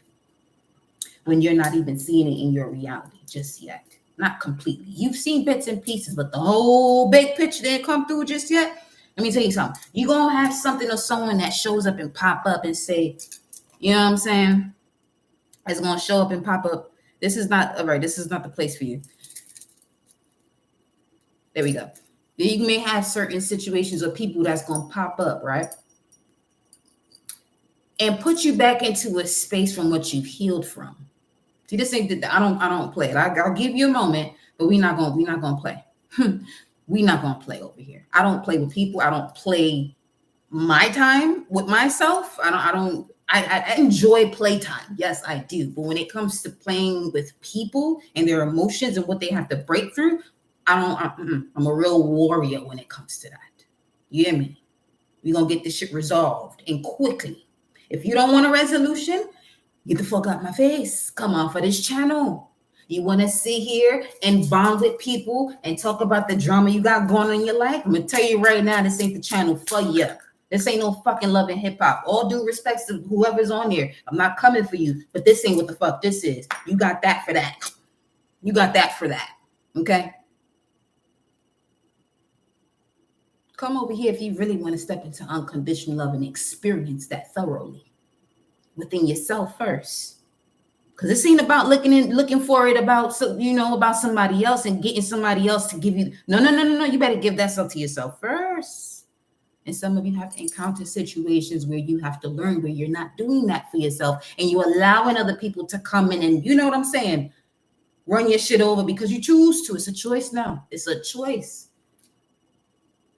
when you're not even seeing it in your reality just yet. Not completely. You've seen bits and pieces, but the whole big picture didn't come through just yet. Let me tell you something. You're going to have something or someone that shows up and pop up and say, you know what I'm saying? It's going to show up and pop up. This is not the place for you. There we go. You may have certain situations or people that's going to pop up, right? And put you back into a space from what you've healed from. See, this ain't that I don't play it. I'll give you a moment, but we're not gonna play. We're not gonna play over here. I don't play with people. I don't play my time with myself. I enjoy playtime. Yes, I do. But when it comes to playing with people and their emotions and what they have to break through, I'm a real warrior when it comes to that. You hear me? We're gonna get this shit resolved and quickly. If you don't want a resolution, get the fuck out my face. Come on for this channel. You want to sit here and bond with people and talk about the drama you got going on in your life? I'm going to tell you right now, this ain't the channel for you. This ain't no fucking Love and Hip Hop. All due respect to whoever's on here. I'm not coming for you, but this ain't what the fuck this is. You got that for that. You got that for that. Okay? Come over here if you really want to step into unconditional love and experience that thoroughly within yourself first. Because this ain't about looking for it about somebody else and getting somebody else to give you. No. You better give that stuff to yourself first. And some of you have to encounter situations where you have to learn where you're not doing that for yourself and you're allowing other people to come in and, you know what I'm saying, run your shit over because you choose to. It's a choice now. It's a choice.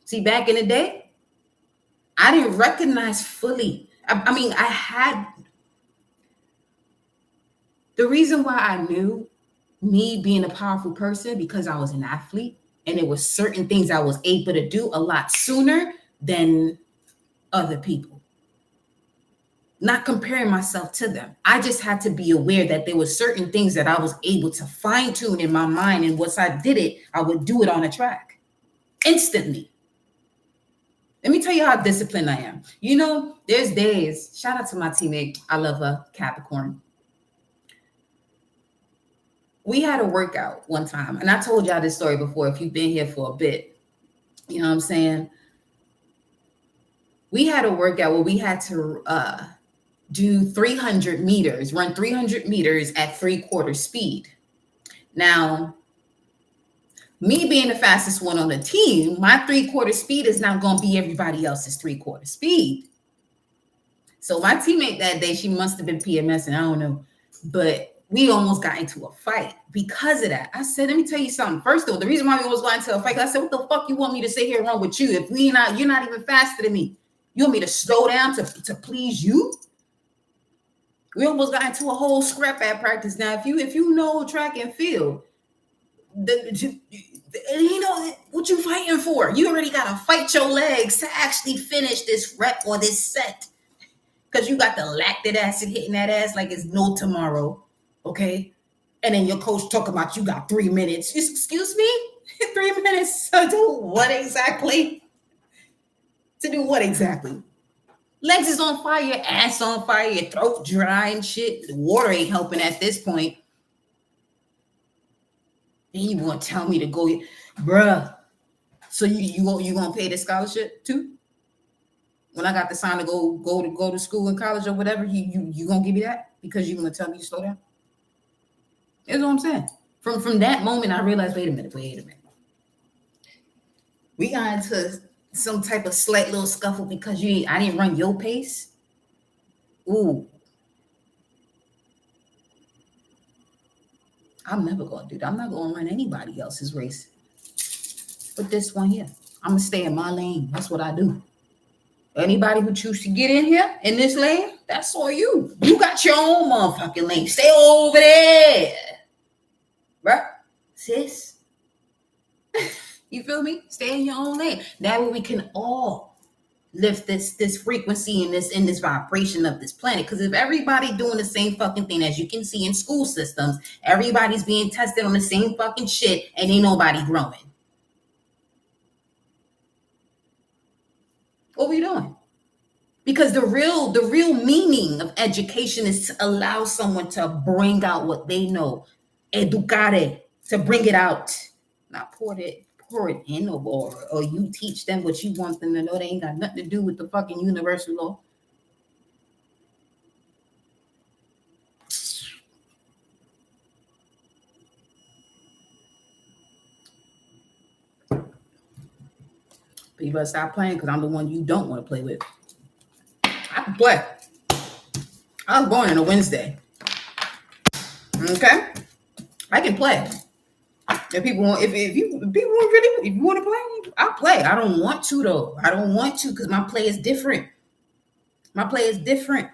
See, back in the day, I didn't recognize fully. I mean, I had the reason why I knew me being a powerful person because I was an athlete and there were certain things I was able to do a lot sooner than other people. Not comparing myself to them. I just had to be aware that there were certain things that I was able to fine tune in my mind. And once I did it, I would do it on a track instantly. Let me tell you how disciplined I am. You know, there's days, shout out to my teammate. I love her, Capricorn. We had a workout one time, and I told y'all this story before if you've been here for a bit. You know what I'm saying? We had a workout where we had to do 300 meters, run 300 meters at 3/4 speed. Now, me being the fastest one on the team, my 3/4 speed is not going to be everybody else's 3/4 speed. So my teammate that day, she must have been PMSing, I don't know, but we almost got into a fight because of that. I said, let me tell you something. First of all, the reason why we almost got into a fight, I said, what the fuck you want me to sit here and run with you if you're not even faster than me? You want me to slow down to please you? We almost got into a whole scrap at practice. Now, if you know track and field, you know what you fighting for. You already got to fight your legs to actually finish this rep or this set because you got the lactic acid hitting that ass like it's no tomorrow. Okay. And then your coach talk about you got 3 minutes. Excuse me? 3 minutes to do what exactly? To do what exactly? Legs is on fire, your ass on fire, your throat dry and shit. The water ain't helping at this point. And you want to tell me to go, bruh. So you gonna pay the scholarship too? When I got the sign to go to school and college or whatever, you gonna give me that because you gonna tell me to slow down? That's what I'm saying. From that moment, I realized, wait a minute. We got into some type of slight little scuffle because I didn't run your pace. Ooh. I'm never gonna do that. I'm not gonna run anybody else's race. But this one here, I'm gonna stay in my lane. That's what I do. Anybody who chooses to get in here in this lane, that's on you. You got your own motherfucking lane. Stay over there. Bruh, sis. You feel me? Stay in your own lane. That way we can all lift this frequency and this vibration of this planet. Because if everybody doing the same fucking thing, as you can see in school systems, everybody's being tested on the same fucking shit and ain't nobody growing. What we doing? Because the real meaning of education is to allow someone to bring out what they know. Educare, to bring it out. Not pour it in or you teach them what you want them to know. They ain't got nothing to do with the fucking universal law. But you better stop playing because I'm the one you don't want to play with. I can play. I was born on a Wednesday. Okay? I can play. If people want, if you want to play, I'll play. I don't want to though. I don't want to because my play is different. My play is different.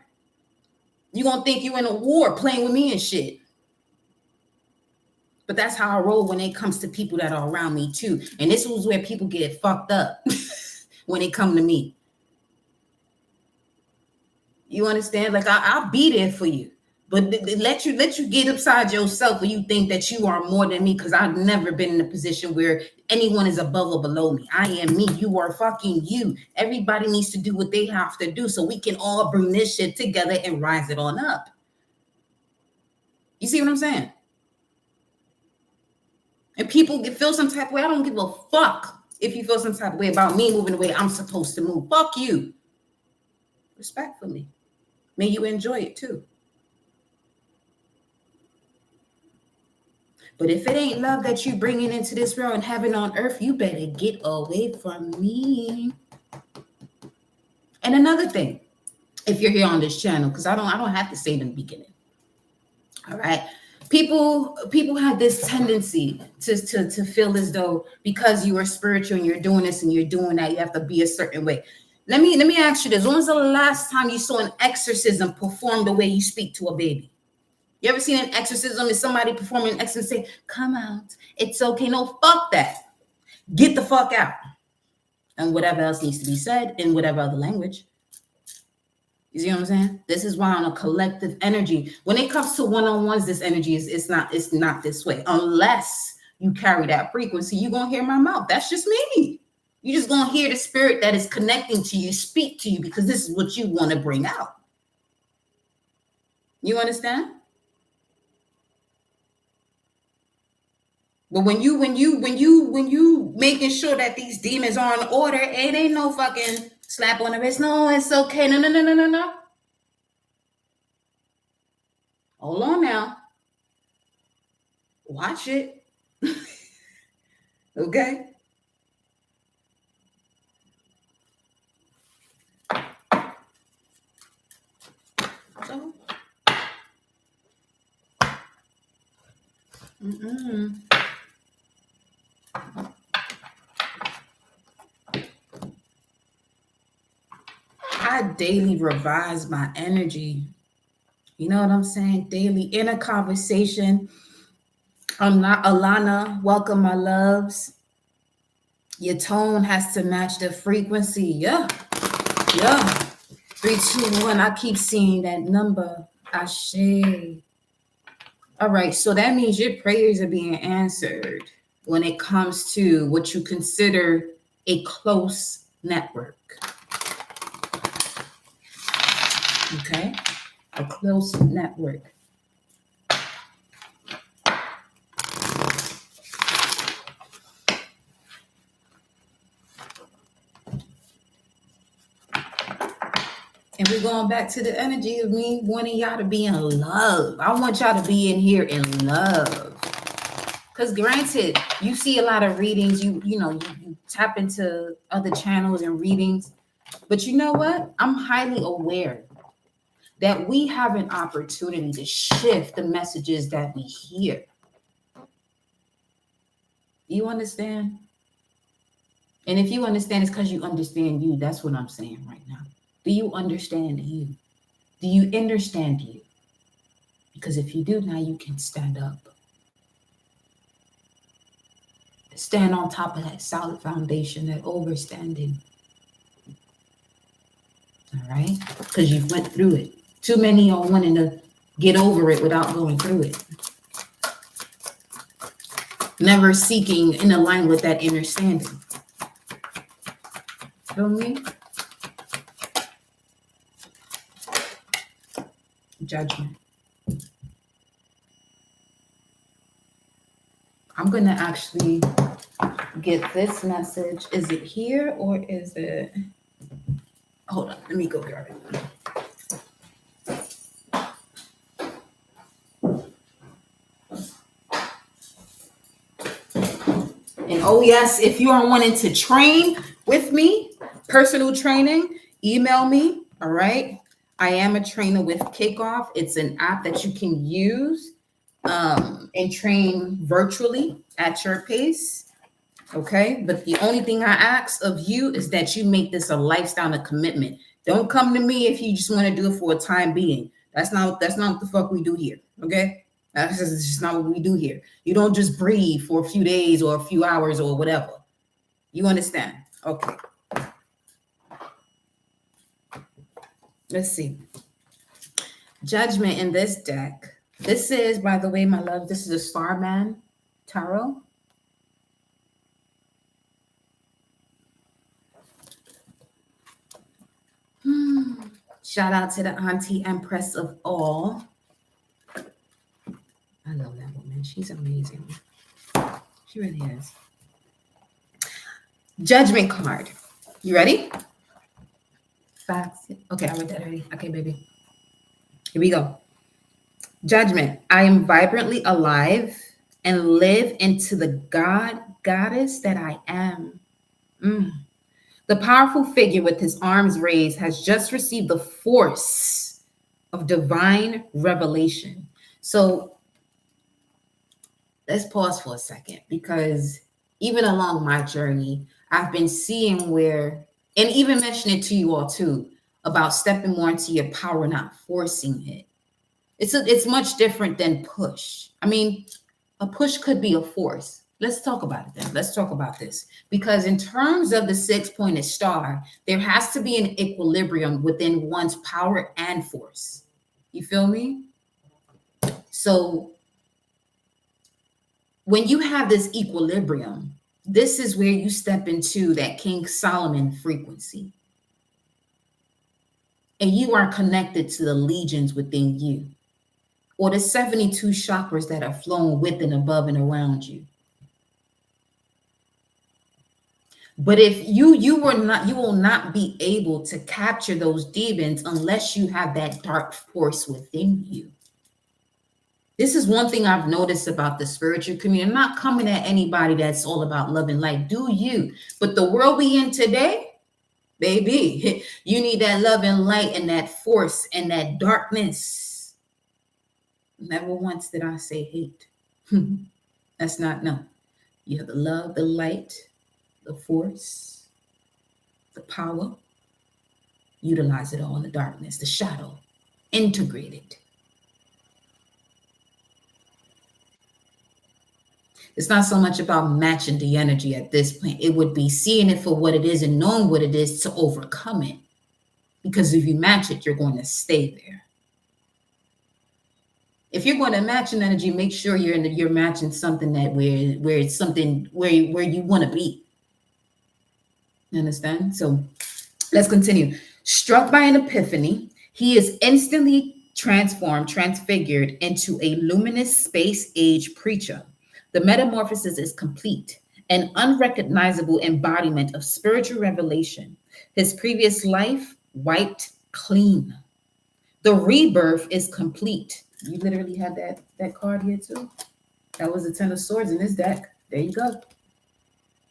You gonna think you in a war playing with me and shit. But that's how I roll when it comes to people that are around me too. And this was where people get fucked up when it come to me. You understand? Like I'll be there for you. But let you get upside yourself when you think that you are more than me, because I've never been in a position where anyone is above or below me. I am me. You are fucking you. Everybody needs to do what they have to do so we can all bring this shit together and rise it on up. You see what I'm saying? And people feel some type of way. I don't give a fuck if you feel some type of way about me moving the way I'm supposed to move. Fuck you. Respectfully. May you enjoy it too. But if it ain't love that you bringing into this world and heaven on earth, you better get away from me. And another thing, if you're here on this channel, because I don't have to say it in the beginning. All right. People have this tendency to feel as though because you are spiritual and you're doing this and you're doing that, you have to be a certain way. Let me ask you this. When was the last time you saw an exorcism perform the way you speak to a baby? You ever seen an exorcism and somebody performing an exorcism say, come out, it's okay? No, fuck that. Get the fuck out. And whatever else needs to be said in whatever other language. You see what I'm saying? This is why on a collective energy, when it comes to one-on-ones, this energy is it's not this way. Unless you carry that frequency, you're gonna hear my mouth. That's just me. You're just gonna hear the spirit that is connecting to you speak to you because this is what you want to bring out. You understand? But when you making sure that these demons are in order, it ain't no fucking slap on the wrist. No, it's okay. No. Hold on now. Watch it. Okay. So. I daily revise my energy. You know what I'm saying? Daily inner conversation. I'm not Alana. Welcome, my loves. Your tone has to match the frequency. Yeah. 3, 2, 1. I keep seeing that number. Ashe. All right. So that means your prayers are being answered when it comes to what you consider a close network. Okay. A close network. And we're going back to the energy of me wanting y'all to be in love. I want y'all to be in here in love. Because granted, you see a lot of readings. You tap into other channels and readings. But you know what? I'm highly aware that we have an opportunity to shift the messages that we hear. You understand? And if you understand, it's because you understand you. That's what I'm saying right now. Do you understand you? Do you understand you? Because if you do, now you can stand up. Stand on top of that solid foundation, that overstanding. All right? Because you've went through it. Too many are wanting to get over it without going through it. Never seeking in line with that understanding. Feel me? Judgment. I'm going to actually get this message. Is it here or is it? Hold on. Let me go grab it. And oh yes, if you are wanting to train with me, personal training, email me. All right. I am a trainer with Kickoff. It's an app that you can use and train virtually at your pace. Okay. But the only thing I ask of you is that you make this a lifestyle, a commitment. Don't come to me if you just want to do it for a time being. That's not what the fuck we do here. Okay. That's just not what we do here. You don't just breathe for a few days or a few hours or whatever. You understand? Okay. Let's see. Judgment in this deck. This is, by the way, my love, this is a Starman Tarot. Shout out to the Auntie Empress of all. I love that woman. She's amazing. She really is. Judgment card. You ready? Facts. Okay, I read that already. Okay, baby. Here we go. Judgment. I am vibrantly alive and live into the goddess that I am. The powerful figure with his arms raised has just received the force of divine revelation. So let's pause for a second, because even along my journey, I've been seeing where, and even mentioning it to you all too, about stepping more into your power, not forcing it. It's much different than push. I mean, a push could be a force. Let's talk about it then. Let's talk about this. Because in terms of the six-pointed star, there has to be an equilibrium within one's power and force. You feel me? So when you have this equilibrium, this is where you step into that King Solomon frequency. And you are connected to the legions within you, or the 72 chakras that are flowing with and above and around you. But if you will not be able to capture those demons unless you have that dark force within you. This is one thing I've noticed about the spiritual community. I'm not coming at anybody that's all about love and light. Do you? But the world we in today, baby, you need that love and light and that force and that darkness. Never once did I say hate. That's not, no. You have the love, the light, the force, the power. Utilize it all in the darkness, the shadow. Integrate it. It's not so much about matching the energy at this point. It would be seeing it for what it is and knowing what it is to overcome it. Because if you match it, you're going to stay there. If you're going to match an energy, make sure you're matching something that where it's something where you want to be. You understand? So let's continue. Struck by an epiphany, he is instantly transfigured into a luminous space age preacher. The metamorphosis is complete, an unrecognizable embodiment of spiritual revelation. His previous life wiped clean. The rebirth is complete. You literally had that card here too. That was the Ten of Swords in this deck. There you go.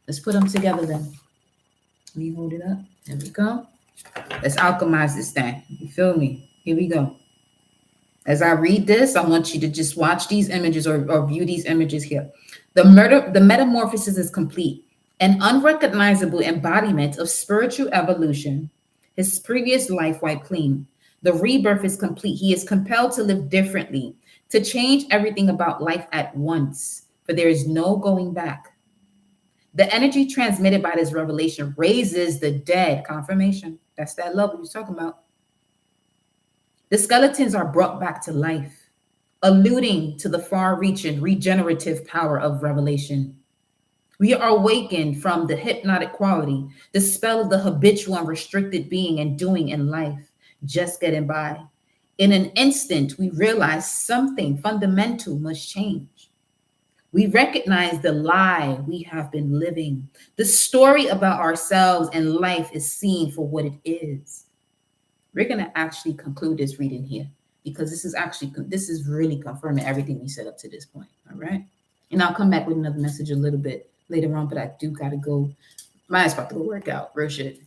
Let's put them together then. Let me hold it up. There we go. Let's alchemize this thing. You feel me? Here we go. As I read this, I want you to just watch these images or view these images here. The metamorphosis is complete, an unrecognizable embodiment of spiritual evolution. His previous life wiped clean. The rebirth is complete. He is compelled to live differently, to change everything about life at once, for there is no going back. The energy transmitted by this revelation raises the dead. Confirmation. That's that love we was talking about. The skeletons are brought back to life, alluding to the far-reaching regenerative power of revelation. We are awakened from the hypnotic quality, the spell of the habitual and restricted being and doing in life, just getting by. In an instant, we realize something fundamental must change. We recognize the lie we have been living. The story about ourselves and life is seen for what it is. We're going to actually conclude this reading here, because this is really confirming everything we said up to this point. All right. And I'll come back with another message a little bit later on, but I do got to go. Mine's about to go work out. Real shit.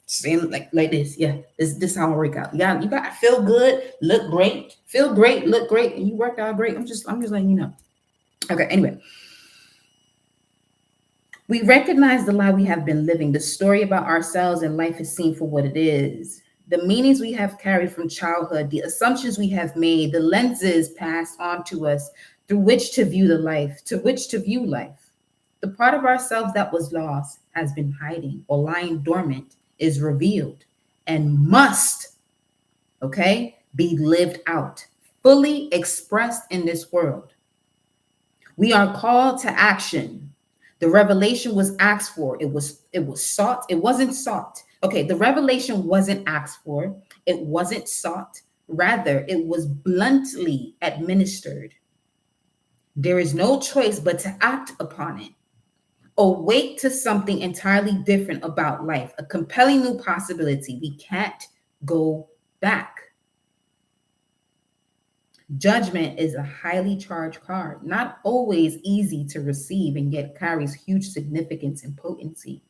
Saying like this. Yeah. This how I work out. You got to feel good, look great, feel great, look great. And you worked out great. I'm just letting you know. Okay. Anyway. We recognize the lie we have been living. The story about ourselves and life is seen for what it is. The meanings we have carried from childhood, the assumptions we have made, the lenses passed on to us through which to view life. The part of ourselves that was lost, has been hiding or lying dormant, is revealed and must, be lived out, fully expressed in this world. We are called to action. The revelation was asked for. It was sought. It wasn't sought. Okay, the revelation wasn't asked for. It wasn't sought. Rather, it was bluntly administered. There is no choice but to act upon it. Awake to something entirely different about life, a compelling new possibility. We can't go back. Judgment is a highly charged card, not always easy to receive, and yet carries huge significance and potency.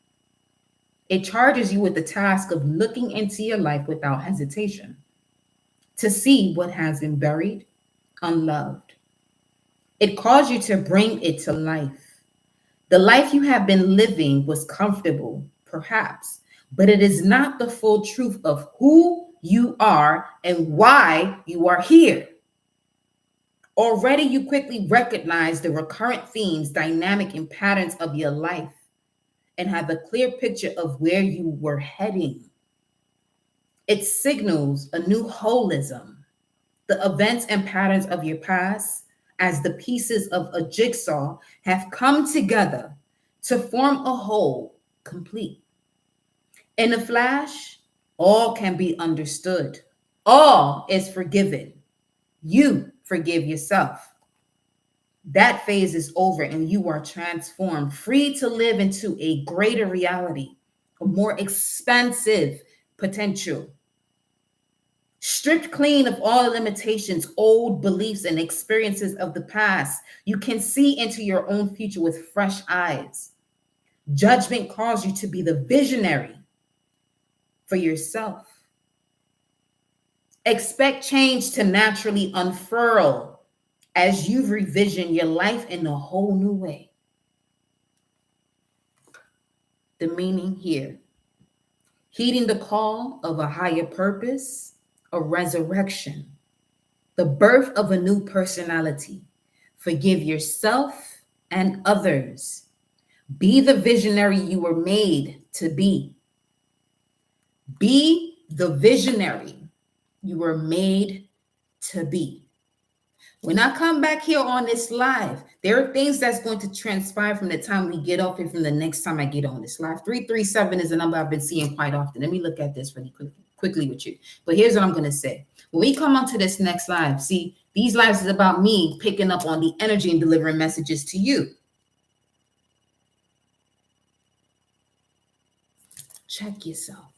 It charges you with the task of looking into your life without hesitation, to see what has been buried, unloved, It caused you to bring it to life. The life you have been living was comfortable, perhaps, but it is not the full truth of who you are and why you are here. Already, you quickly recognize the recurrent themes, dynamic, and patterns of your life and have a clear picture of where you were heading. It signals a new holism, the events and patterns of your past as the pieces of a jigsaw have come together to form a whole complete. In a flash, all can be understood. All is forgiven. You forgive yourself. That phase is over and you are transformed, free to live into a greater reality, a more expansive potential. Stripped clean of all limitations, old beliefs, and experiences of the past, you can see into your own future with fresh eyes. Judgment calls you to be the visionary for yourself. Expect change to naturally unfurl as you revision your life in a whole new way. The meaning here: heeding the call of a higher purpose, a resurrection, the birth of a new personality. Forgive yourself and others. Be the visionary you were made to be. Be the visionary you were made to be. When I come back here on this live, there are things that's going to transpire from the time we get off and from the next time I get on this live. 337 is a number I've been seeing quite often. Let me look at this really quickly with you. But here's what I'm going to say. When we come onto this next live, see, these lives is about me picking up on the energy and delivering messages to you. Check yourself.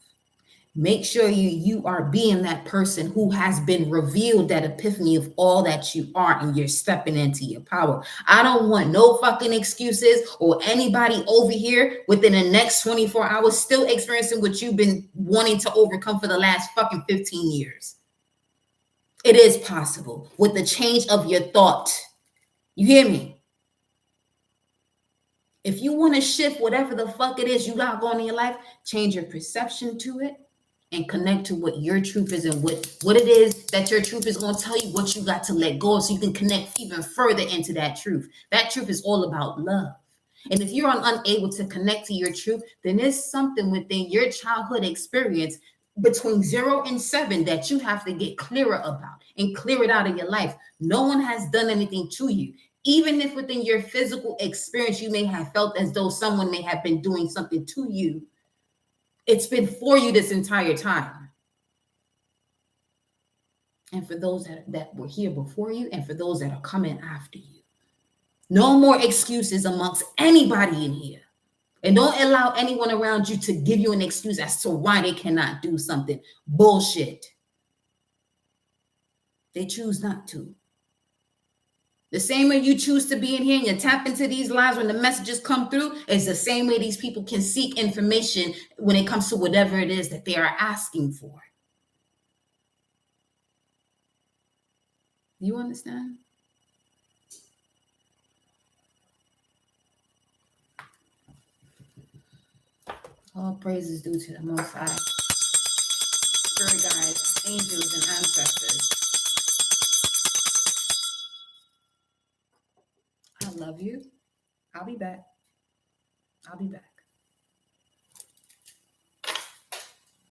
Make sure you are being that person who has been revealed, that epiphany of all that you are, and you're stepping into your power. I don't want no fucking excuses or anybody over here within the next 24 hours still experiencing what you've been wanting to overcome for the last fucking 15 years. It is possible with the change of your thought. You hear me? If you want to shift whatever the fuck it is you got going in your life, change your perception to it and connect to what your truth is and what it is that your truth is going to tell you, what you got to let go of so you can connect even further into that truth. That truth is all about love. And if you're unable to connect to your truth, then there's something within your childhood experience between 0 and 7 that you have to get clearer about and clear it out of your life. No one has done anything to you. Even if within your physical experience, you may have felt as though someone may have been doing something to you, it's been for you this entire time. And for those that were here before you and for those that are coming after you. No more excuses amongst anybody in here. And don't allow anyone around you to give you an excuse as to why they cannot do something. Bullshit. They choose not to. The same way you choose to be in here and you tap into these lives when the messages come through is the same way these people can seek information when it comes to whatever it is that they are asking for. You understand? All praise is due to the Most High, spirit guides, angels, and ancestors. I love you. I'll be back.